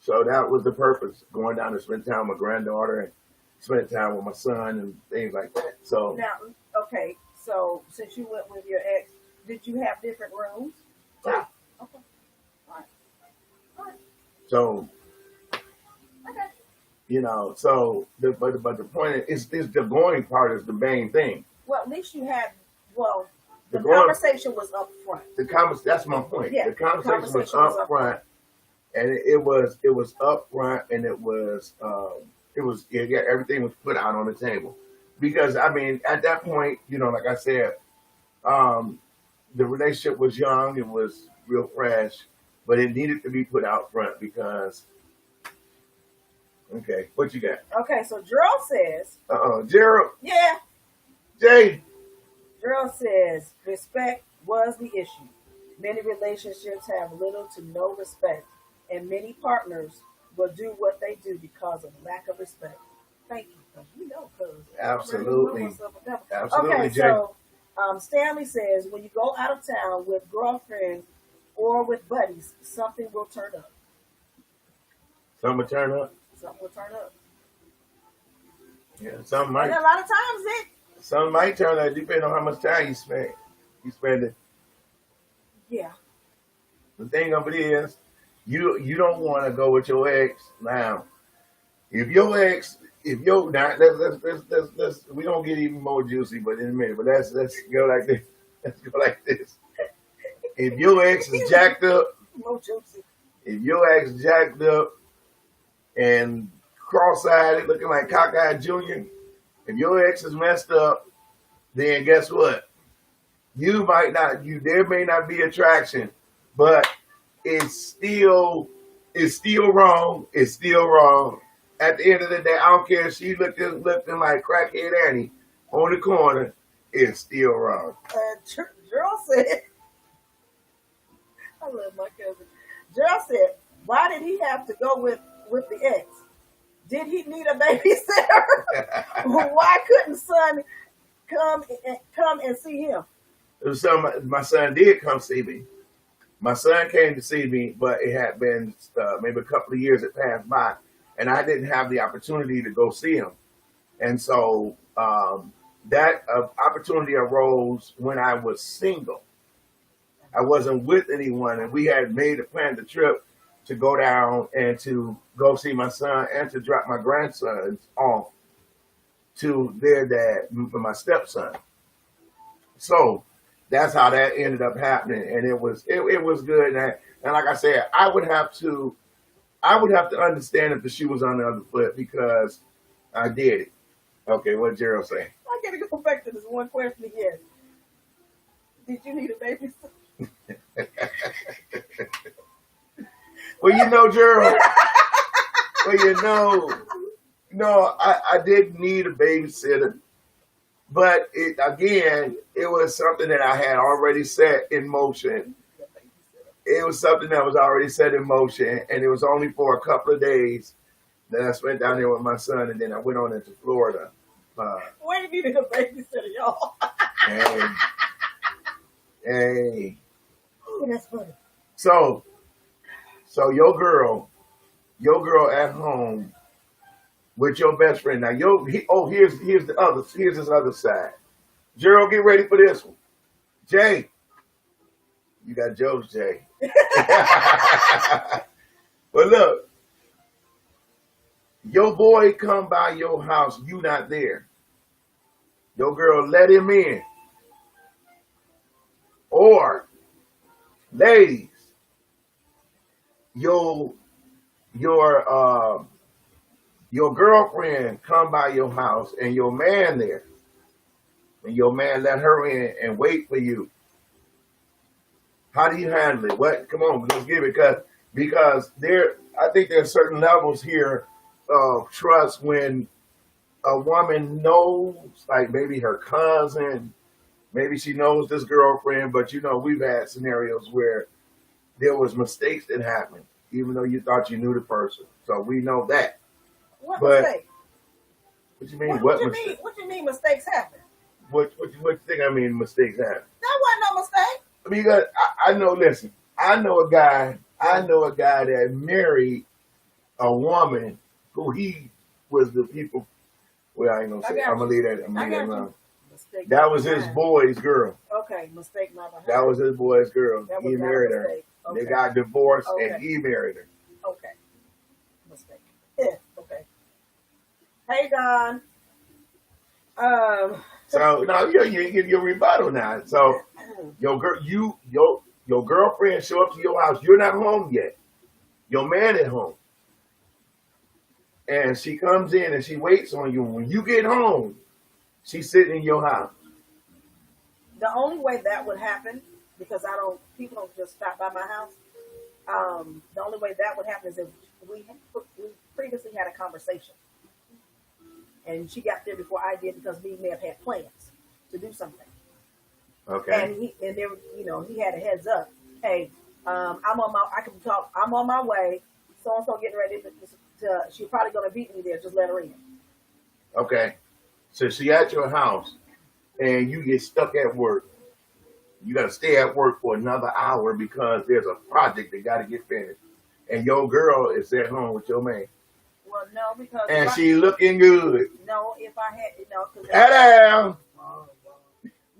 Speaker 1: So that was the purpose, going down to spend time with my granddaughter and spend time with my son and things like that. So
Speaker 2: now, okay, so since you went with your ex, did you have different rooms?
Speaker 1: yeah.
Speaker 2: Okay. All right.
Speaker 1: So,
Speaker 2: Okay.
Speaker 1: But the point is the going part is the main thing.
Speaker 2: Well, at least you had, the
Speaker 1: going-
Speaker 2: conversation was up front.
Speaker 1: That's my point.
Speaker 2: Yeah,
Speaker 1: the conversation was up front, and it was up front, and everything was put out on the table. Because I mean, at that point, like I said, the relationship was young, it was real fresh, but it needed to be put out front because. Okay, what you got?
Speaker 2: Okay, so Gerald says.
Speaker 1: Gerald.
Speaker 2: Yeah.
Speaker 1: Jay.
Speaker 2: Gerald says respect was the issue. Many relationships have little to no respect, and many partners will do what they do because of lack of respect. Thank you, because
Speaker 1: Absolutely.
Speaker 2: Okay,
Speaker 1: Jay.
Speaker 2: so Stanley says when you go out of town with girlfriends or with buddies, something will turn up.
Speaker 1: Something will turn up.
Speaker 2: Something will turn up.
Speaker 1: Yeah, something might.
Speaker 2: And a lot of times
Speaker 1: Something might turn up depending on how much time you spend. It.
Speaker 2: Yeah.
Speaker 1: The thing of it is, you don't want to go with your ex now. If let's we don't get even more juicy, but in a minute. But let's go like this. Let's go like this. If your ex is jacked up,
Speaker 2: more juicy.
Speaker 1: If your ex jacked up and cross-eyed, looking like Cockeyed Jr., if your ex is messed up, then guess what? There may not be attraction, but it's still wrong. It's still wrong. At the end of the day, I don't care if she looking like crackhead Annie on the corner, it's still wrong.
Speaker 2: Gerald said, I love my cousin. Gerald said, why did he have to go with the ex? Did he need a babysitter? Why couldn't son come and see him?
Speaker 1: So my son did come see me. My son came to see me, but it had been maybe a couple of years that passed by, and I didn't have the opportunity to go see him. And so that opportunity arose when I was single. I wasn't with anyone, and we had made a plan, the trip to go down and to go see my son and to drop my grandsons off to their dad, my stepson. So that's how that ended up happening, and it was good. And like I said, I would have to understand if the shoe was on the other foot because I did it. Okay, what Gerald say?
Speaker 2: I gotta go back to this one question again. Did you need a babysitter?
Speaker 1: Well, Gerald. Well, I didn't need a babysitter, but it was something that I had already set in motion it was something that was already set in motion, and it was only for a couple of days that I spent down there with my son, and then I went on into Florida.
Speaker 2: Where you need a babysitter, y'all?
Speaker 1: Hey.
Speaker 2: Oh, that's funny.
Speaker 1: So your girl at home with your best friend. Now here's this other side. Gerald, get ready for this one. Jay, you got jokes, Jay. But look, your boy come by your house, you not there. Your girl let him in. Or, ladies, your girlfriend come by your house and your man there. And your man let her in and wait for you. How do you handle it? What? Come on, let's give it, because I think there's certain levels here of trust when a woman knows, like maybe her cousin, maybe she knows this girlfriend, but we've had scenarios where there was mistakes that happened, even though you thought you knew the person. So we know that.
Speaker 2: What mistake?
Speaker 1: What you mean?
Speaker 2: What you mean mistakes happen?
Speaker 1: What you think I mean mistakes happen?
Speaker 2: That wasn't no mistake.
Speaker 1: Because I know. Listen, I know a guy that married a woman who he was the people. Well, I ain't gonna say. I'm gonna leave that. I'm gonna leave that alone. That was his boy's girl.
Speaker 2: Okay, mistake not behind.
Speaker 1: That was his boy's girl. He married her.
Speaker 2: Okay.
Speaker 1: They got divorced, and he married her.
Speaker 2: Okay. Mistake. Yeah. Okay. Hey, Don.
Speaker 1: So now you give your rebuttal now. So your girlfriend show up to your house. You're not home yet. Your man at home, and she comes in and she waits on you. When you get home, she's sitting in your house.
Speaker 2: The only way that would happen, because people don't just stop by my house. The only way that would happen is if we previously had a conversation, and she got there before I did because we may have had plans to do something.
Speaker 1: Okay.
Speaker 2: And there, he had a heads up. Hey, I'm on my way. So and so getting ready to. She's probably gonna beat me there. Just let her in.
Speaker 1: Okay. So she at your house, and you get stuck at work. You got to stay at work for another hour because there's a project that got to get finished, and your girl is at home with your man.
Speaker 2: Well, no, because
Speaker 1: she looking good.
Speaker 2: No, if I had
Speaker 1: Hello.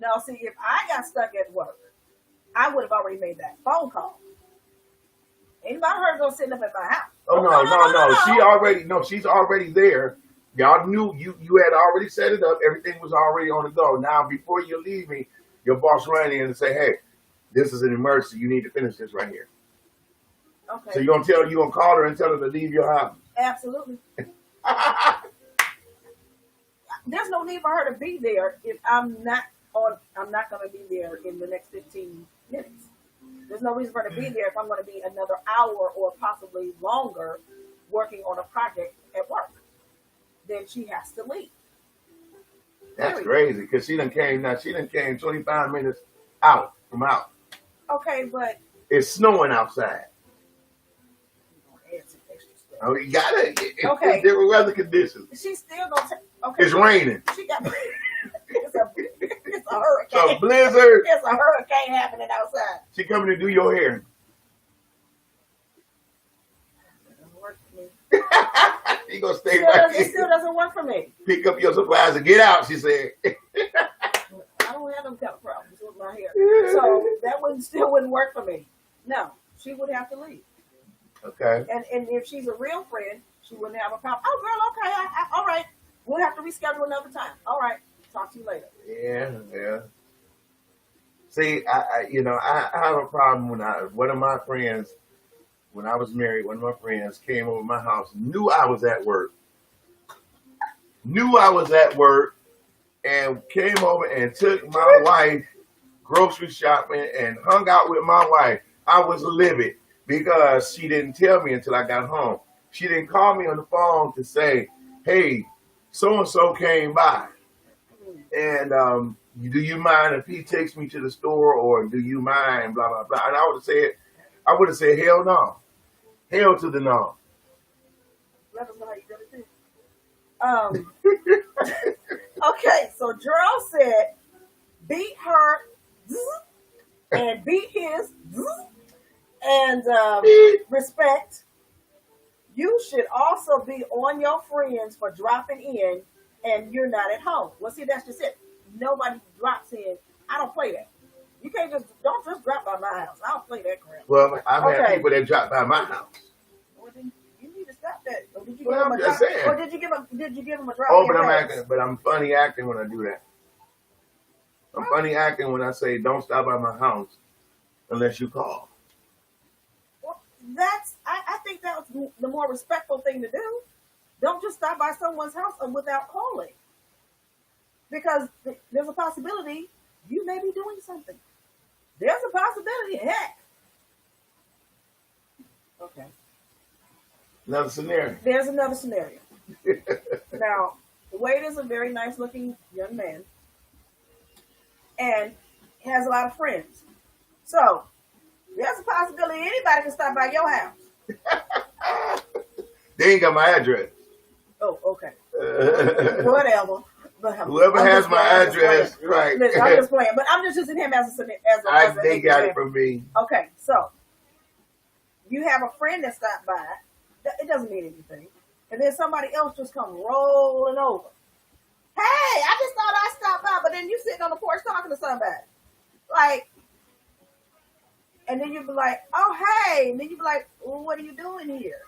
Speaker 2: No, see, if I got stuck at work, I would have already made that phone call. Anybody heard of sitting up at my house?
Speaker 1: Oh no. She's already there. Y'all knew you had already set it up. Everything was already on the go. Now, before you leave me, your boss ran in and say, "Hey, this is an emergency. You need to finish this right here."
Speaker 2: Okay.
Speaker 1: So you gonna call her and tell her to leave your house?
Speaker 2: Absolutely. There's no need for her to be there if I'm not going to be there in the next 15 minutes. There's no reason for her to be there if I'm going to be another hour or possibly longer working on a project at work. Then she has to leave.
Speaker 1: That's crazy because she done came 25 minutes out from out.
Speaker 2: Okay, but
Speaker 1: it's snowing outside. Oh, you got it.
Speaker 2: Okay.
Speaker 1: There were weather conditions.
Speaker 2: She's still gonna okay.
Speaker 1: It's raining.
Speaker 2: She got it's a hurricane.
Speaker 1: A blizzard.
Speaker 2: It's a hurricane happening outside.
Speaker 1: She coming to do your hair.
Speaker 2: It doesn't work for me.
Speaker 1: You gonna stay right here.
Speaker 2: It still doesn't work for me.
Speaker 1: Pick up your supplies and get out, she said.
Speaker 2: I don't have them kind of problems with my hair. So that still wouldn't work for me. No, she would have to leave.
Speaker 1: Okay.
Speaker 2: And if she's a real friend, she wouldn't have a problem. Oh, girl, okay, all right. We'll have to reschedule another time. All right. Talk to you later.
Speaker 1: Yeah. See, I have a problem when one of my friends, when I was married, one of my friends came over my house, knew I was at work, and came over and took my wife grocery shopping and hung out with my wife. I was livid because she didn't tell me until I got home. She didn't call me on the phone to say, "Hey, so-and-so came by. And do you mind if he takes me to the store, or do you mind, blah, blah, blah." And I would have said, I would have said hell no. Hell to the no.
Speaker 2: Let us know how you did it too. Okay, so Gerald said, beat her and beat his and respect. You should also be on your friends for dropping in and you're not at home. Well, see, that's just it. Nobody drops in. I don't play that. You can't don't just drop by my house. I don't play that crap.
Speaker 1: Well, I've had people that drop by my house.
Speaker 2: Well, then you need to stop that. Or did you
Speaker 1: Well,
Speaker 2: give him
Speaker 1: I'm
Speaker 2: a
Speaker 1: just
Speaker 2: drop?
Speaker 1: saying.
Speaker 2: Or did you give him a drop?
Speaker 1: Oh, but I'm funny acting when I do that. I'm
Speaker 2: Oh.
Speaker 1: funny acting when I say don't stop by my house unless you call.
Speaker 2: Well, I think that's the more respectful thing to do. Don't just stop by someone's house without calling. Because there's a possibility you may be doing something. There's a possibility, heck. Okay.
Speaker 1: Another scenario.
Speaker 2: There's another scenario. Now, Wade is a very nice looking young man and has a lot of friends. So, there's a possibility anybody can stop by your house.
Speaker 1: They ain't got my address.
Speaker 2: Oh, okay. Whatever. But
Speaker 1: Whoever has my address, right.
Speaker 2: Listen, I'm just playing. But I'm just using him as a
Speaker 1: They got it from me.
Speaker 2: Okay, so you have a friend that stopped by. It doesn't mean anything. And then somebody else just come rolling over. Hey, I just thought I stopped by, but then you sitting on the porch talking to somebody. Like, and then you'd be like, oh, hey. And then you'd be like, well, what are you doing here?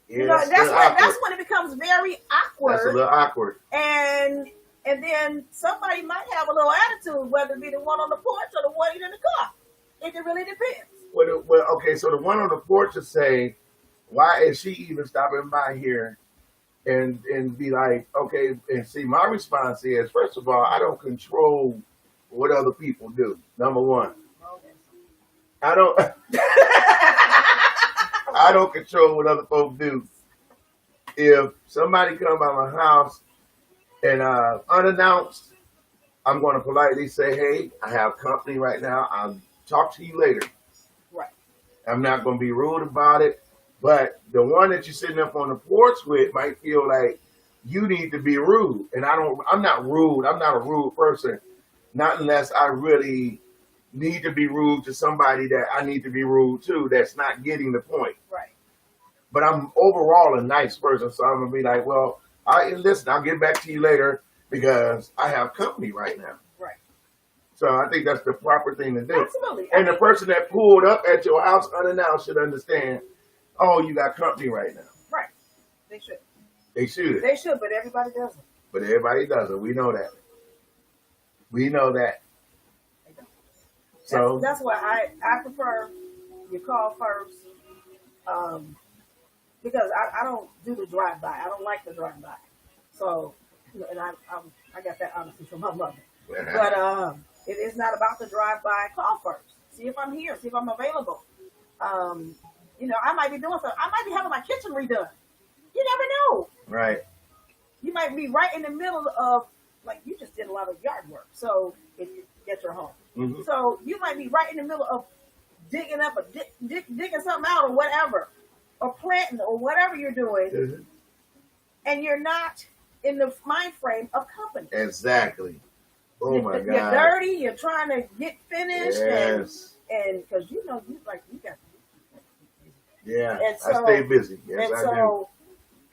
Speaker 1: Yeah,
Speaker 2: you know, that's when it becomes very awkward.
Speaker 1: That's a little awkward.
Speaker 2: And then somebody might have a little attitude, whether it be the one on the porch or the one in the car. It really depends.
Speaker 1: Well, okay, so the one on the porch will say, why is she even stopping by here? And be like, okay, and see, my response is, first of all, I don't control what other people do. Number one.
Speaker 2: Okay.
Speaker 1: I don't control what other folks do. If somebody come by my house and unannounced, I'm going to politely say, hey, I have company right now. I'll talk to you later.
Speaker 2: Right.
Speaker 1: I'm not going to be rude about it. But the one that you're sitting up on the porch with might feel like you need to be rude. And I'm not rude. I'm not a rude person. Not unless I really need to be rude to somebody that I need to be rude to that's not getting the point.
Speaker 2: Right.
Speaker 1: But I'm overall a nice person, so I'm going to be like, well, listen, I'll get back to you later because I have company right now.
Speaker 2: Right.
Speaker 1: So I think that's the proper thing to do.
Speaker 2: Absolutely.
Speaker 1: And the person that pulled up at your house unannounced should understand, oh, you got company right now.
Speaker 2: Right. They should.
Speaker 1: They should.
Speaker 2: They should, but everybody doesn't.
Speaker 1: But everybody doesn't. We know that. We know that.
Speaker 2: They don't.
Speaker 1: So
Speaker 2: that's why I prefer you call first. Because I don't do the drive-by. I don't like the drive-by. So, and I got that honestly from my mother. But it is not about the drive-by. Call first. See if I'm here. See if I'm available. I might be doing something. I might be having my kitchen redone. You never know.
Speaker 1: Right.
Speaker 2: You might be right in the middle of, like, you just did a lot of yard work. So, if you get your home.
Speaker 1: Mm-hmm.
Speaker 2: So, you might be right in the middle of digging up digging something out or whatever. Or planting or whatever you're doing.
Speaker 1: Mm-hmm. And
Speaker 2: you're not in the mind frame of company.
Speaker 1: Exactly. Oh my God.
Speaker 2: You're dirty. You're trying to get finished.
Speaker 1: Yes.
Speaker 2: And because you got.
Speaker 1: Yeah.
Speaker 2: And so,
Speaker 1: I stay busy. Yes, I do.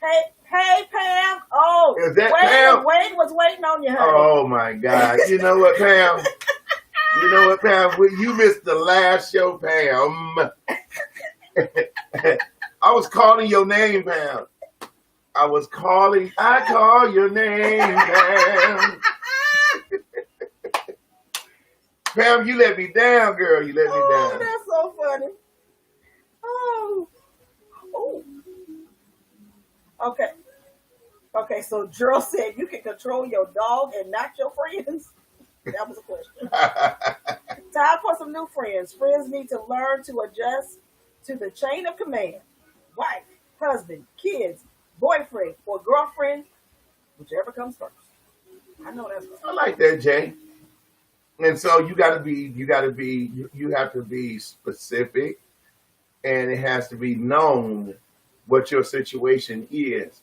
Speaker 2: Hey, Pam. Oh,
Speaker 1: is that Pam?
Speaker 2: Wade was waiting on you, honey.
Speaker 1: Oh my God. You know what, Pam? You missed the last show, Pam. I was calling your name, Pam. I call your name, Pam. Pam, you let me down, girl. You let me down.
Speaker 2: Oh, that's so funny. Oh. Okay, so Gerald said you can control your dog and not your friends. That was a question. Time for some new friends. Friends need to learn to adjust to the chain of command. Wife, husband, kids, boyfriend, or girlfriend, whichever comes first. I know that's right.
Speaker 1: I like that, Jay. And so you have to be specific and it has to be known what your situation is.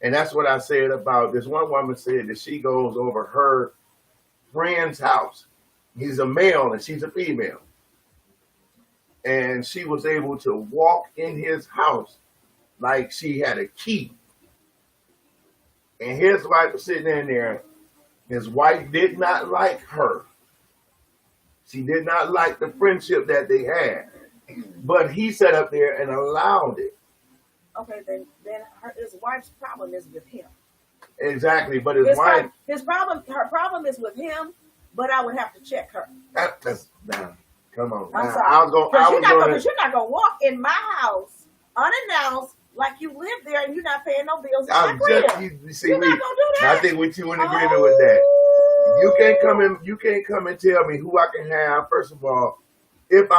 Speaker 1: And that's what I said about this one woman said that she goes over her friend's house. He's a male and she's a female. And she was able to walk in his house like she had a key. And his wife was sitting in there. His wife did not like her. She did not like the friendship that they had. But he sat up there and allowed it.
Speaker 2: Okay, then his wife's problem is with him.
Speaker 1: Exactly, but her
Speaker 2: problem is with him. But I would have to check her.
Speaker 1: Come on.
Speaker 2: I'm sorry. Because you're not gonna walk in my house unannounced like you live there and you're not paying no bills. You're not gonna do that.
Speaker 1: I think we're too in agreement with that. You can't come and tell me who I can have. First of all, if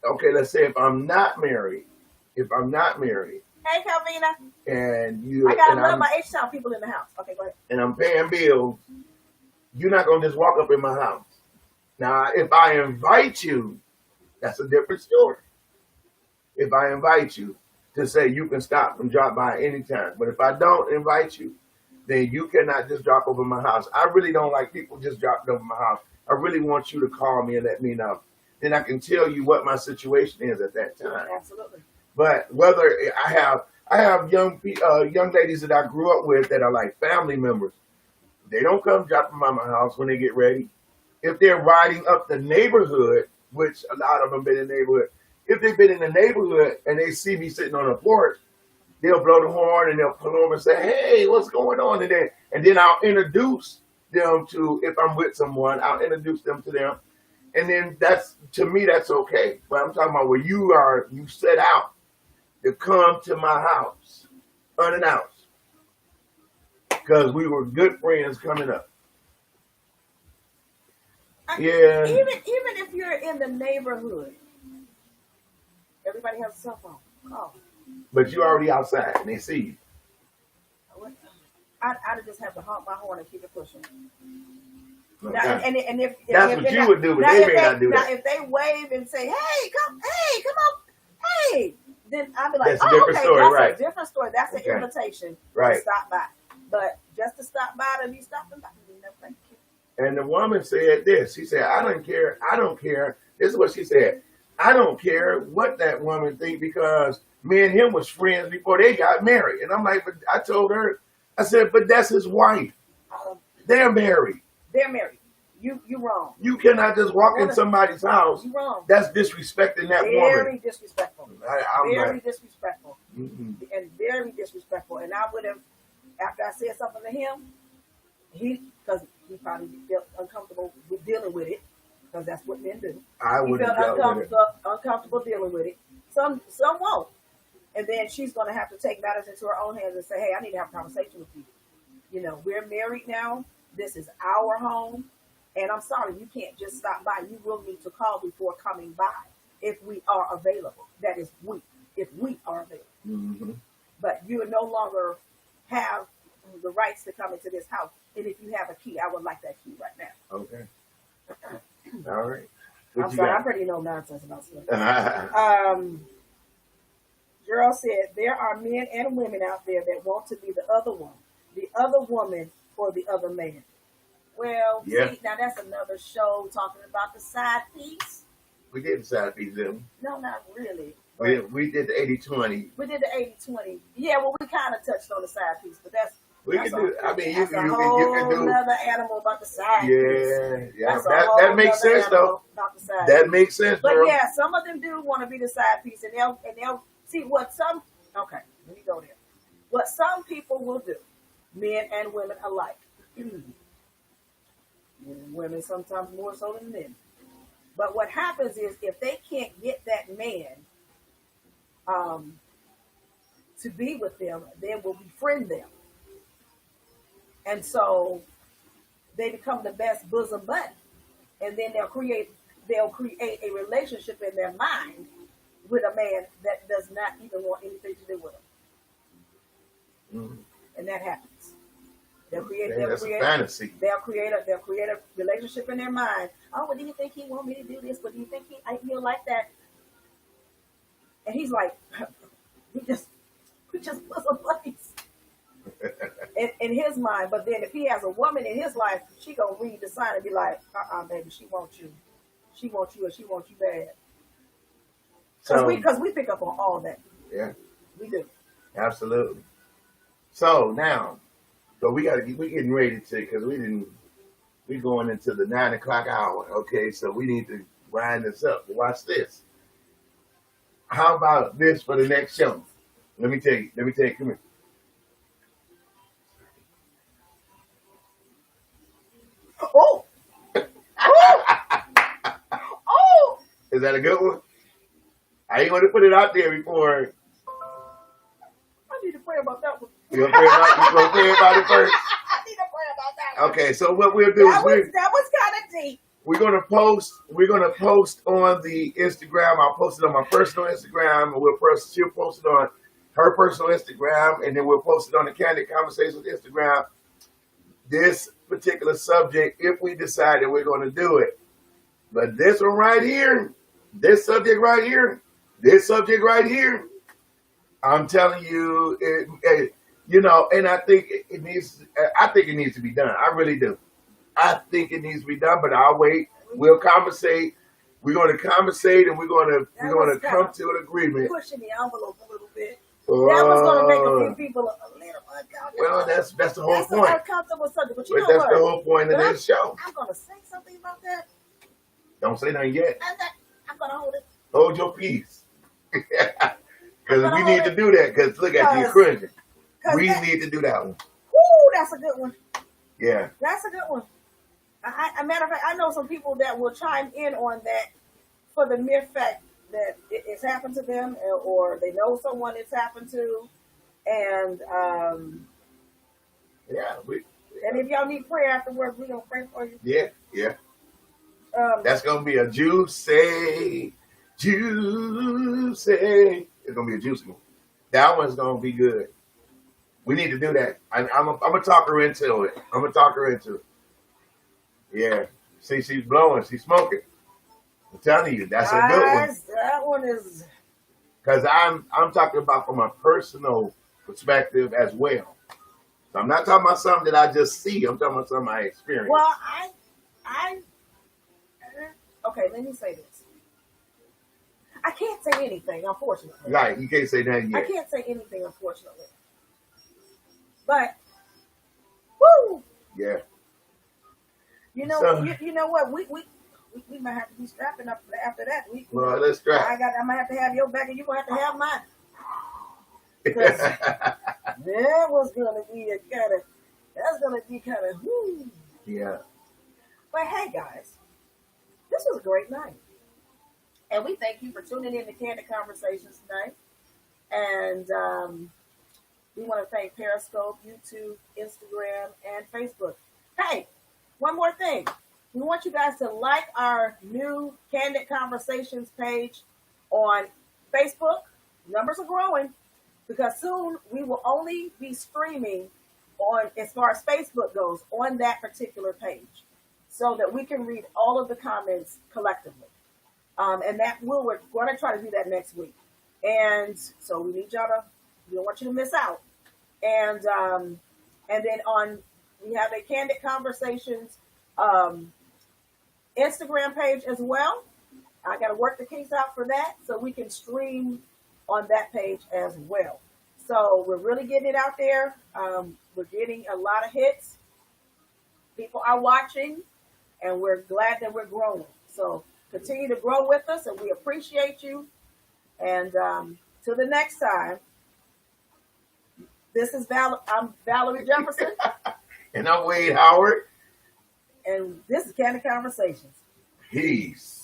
Speaker 1: okay, let's say if I'm not married.
Speaker 2: Hey, Calvina.
Speaker 1: And
Speaker 2: I gotta love my H-Town people in the house. Okay, go ahead.
Speaker 1: And I'm paying bills. You're not gonna just walk up in my house. Now, if I invite you, that's a different story. If I invite you to say you can stop and drop by anytime, but if I don't invite you, then you cannot just drop over my house. I really don't like people just dropping over my house. I really want you to call me and let me know. Then I can tell you what my situation is at that time.
Speaker 2: Absolutely.
Speaker 1: But whether I have young ladies that I grew up with that are like family members, they don't come dropping by my house when they get ready. If they're riding up the neighborhood, which a lot of them been in the neighborhood, if they've been in the neighborhood and they see me sitting on a porch, they'll blow the horn and they'll pull over and say, "Hey, what's going on?" And then I'll introduce them to, if I'm with someone, I'll introduce them to them. And then to me, that's okay. But I'm talking about where you set out to come to my house unannounced because we were good friends coming up. Yeah.
Speaker 2: Even if you're in the neighborhood, everybody has a cell phone. Call.
Speaker 1: But you're already outside and they see you.
Speaker 2: I'd just have to honk my horn and keep it pushing.
Speaker 1: Okay.
Speaker 2: Now, and if
Speaker 1: that's what you would do, but they may not do that.
Speaker 2: Now, if they wave and say, "Hey, come on, hey," then I'd be like,
Speaker 1: that's a different story,
Speaker 2: that's
Speaker 1: right?
Speaker 2: a different story. That's an invitation
Speaker 1: right.
Speaker 2: to stop by. But just to stop by to be stopping by, no, thank you.
Speaker 1: And the woman said this. She said, I don't care. This is what she said. I don't care what that woman think because me and him was friends before they got married. And I'm like, but I told her, I said, but that's his wife. They're married.
Speaker 2: They're married. You wrong.
Speaker 1: You cannot just walk in somebody's house.
Speaker 2: You wrong.
Speaker 1: That's disrespecting that woman.
Speaker 2: Very disrespectful. Very disrespectful.
Speaker 1: Mm-hmm.
Speaker 2: And very disrespectful. And I would have, after I said something to him, because he probably felt uncomfortable with dealing with it, because that's what men do. He felt uncomfortable dealing with it. Some won't. And then she's going to have to take matters into her own hands and say, "Hey, I need to have a conversation with you. You know, we're married now. This is our home. And I'm sorry, you can't just stop by. You will need to call before coming by if we are available. That is if we are available.
Speaker 1: Mm-hmm.
Speaker 2: But you will no longer have the rights to come into this house. And if you have a key, I would like that key right now."
Speaker 1: Okay. All right.
Speaker 2: I'm sorry, I'm pretty no nonsense about stuff. Girl said, there are men and women out there that want to be the other woman, or the other man. Well, see, now that's another show talking about the side piece.
Speaker 1: We did the side piece, didn't we?
Speaker 2: No, not really.
Speaker 1: We did the 80-20.
Speaker 2: We did the 80-20. Yeah, well, we kind of touched on the side piece, but that's
Speaker 1: you can do
Speaker 2: another animal about the side piece.
Speaker 1: Yeah. That makes sense, though. That makes sense,
Speaker 2: but
Speaker 1: girl.
Speaker 2: yeah, some of them do want to be the side piece, and they'll see what some. Okay, let me go there. What some people will do, men and women alike. Women sometimes more so than men. But what happens is if they can't get that man to be with them, they will befriend them. And so they become the best bosom buddy. And then they'll create a relationship in their mind with a man that does not even want anything to do with them. Mm-hmm. And that happens.
Speaker 1: That's a fantasy.
Speaker 2: They'll create a relationship in their mind. Oh, well, do you think he want me to do this? But do you think he'll like that? And he's like, we just put some buddies in his mind. But then if he has a woman in his life, she gonna read the sign and be like, baby, she wants you. She wants you, and she wants you bad. Because we pick up on all that.
Speaker 1: Yeah,
Speaker 2: we do.
Speaker 1: Absolutely. So now, we getting ready to, because we going into the 9 o'clock hour. Okay, so we need to wind this up. Watch this. How about this for the next show? Let me tell you, come here.
Speaker 2: Oh! Oh!
Speaker 1: Is that a good one? I ain't going to put it out there before.
Speaker 2: I need to pray about that one.
Speaker 1: You going to pray about it first?
Speaker 2: I need to pray about that one.
Speaker 1: Okay, so what we'll do
Speaker 2: that was kind of deep.
Speaker 1: We're gonna post on the Instagram. I'll post it on my personal Instagram, and she'll post it on her personal Instagram, and then we'll post it on the Candid Conversations Instagram. This particular subject, if we decide that we're gonna do it. But this one right here, this subject right here, I'm telling you, and I think it needs to be done. I really do. I think it needs to be done, but I'll wait. We'll conversate. We're going to conversate, and we're going to come to an agreement.
Speaker 2: Pushing the envelope a little bit. That was going to make a few people a little uncomfortable.
Speaker 1: Well, that's the whole point.
Speaker 2: That's an uncomfortable subject, but
Speaker 1: that's the whole point of this show.
Speaker 2: I'm going to say something about that.
Speaker 1: Don't say nothing yet.
Speaker 2: I'm going to hold it.
Speaker 1: Hold your peace. Because we need to do that. Because look at you cringing. We need to do that one.
Speaker 2: Woo, that's a good one.
Speaker 1: Yeah.
Speaker 2: That's a good one. Matter of fact, I know some people that will chime in on that for the mere fact that it's happened to them, or they know someone it's happened to, and and if y'all need prayer afterwards, we're gonna pray for you.
Speaker 1: Yeah. That's gonna be a juicy. It's gonna be a juicy one. That one's gonna be good. We need to do that. I'm gonna talk her into it. Yeah. See, she's blowing. She's smoking. I'm telling you, that's a good one.
Speaker 2: That one is.
Speaker 1: Because I'm talking about from a personal perspective as well. So I'm not talking about something that I just see. I'm talking about something I experience.
Speaker 2: Well, okay, let me say this. I can't say anything, unfortunately.
Speaker 1: Right, you can't say nothing yet.
Speaker 2: I can't say anything, unfortunately. But, woo!
Speaker 1: Yeah.
Speaker 2: You know what? We might have to be strapping up after that.
Speaker 1: Well, let's strap.
Speaker 2: I might have to have your back, and you're gonna have to have mine. Because that was gonna be kind of.
Speaker 1: Yeah.
Speaker 2: But hey, guys, this was a great night, and we thank you for tuning in to Candid Conversations tonight. And we want to thank Periscope, YouTube, Instagram, and Facebook. Hey. One more thing. We want you guys to like our new Candid Conversations page on Facebook. Numbers are growing because soon we will only be streaming on, as far as Facebook goes, on that particular page so that we can read all of the comments collectively. And we're going to try to do that next week. And so we don't want you to miss out. And then we have a Candid Conversations Instagram page as well. I got to work the kinks out for that so we can stream on that page as well. So we're really getting it out there. We're getting a lot of hits. People are watching, and we're glad that we're growing. So continue to grow with us, and we appreciate you. And till the next time, this is I'm Valerie Jefferson.
Speaker 1: And I'm Wade Howard.
Speaker 2: And this is Candid Conversations.
Speaker 1: Peace.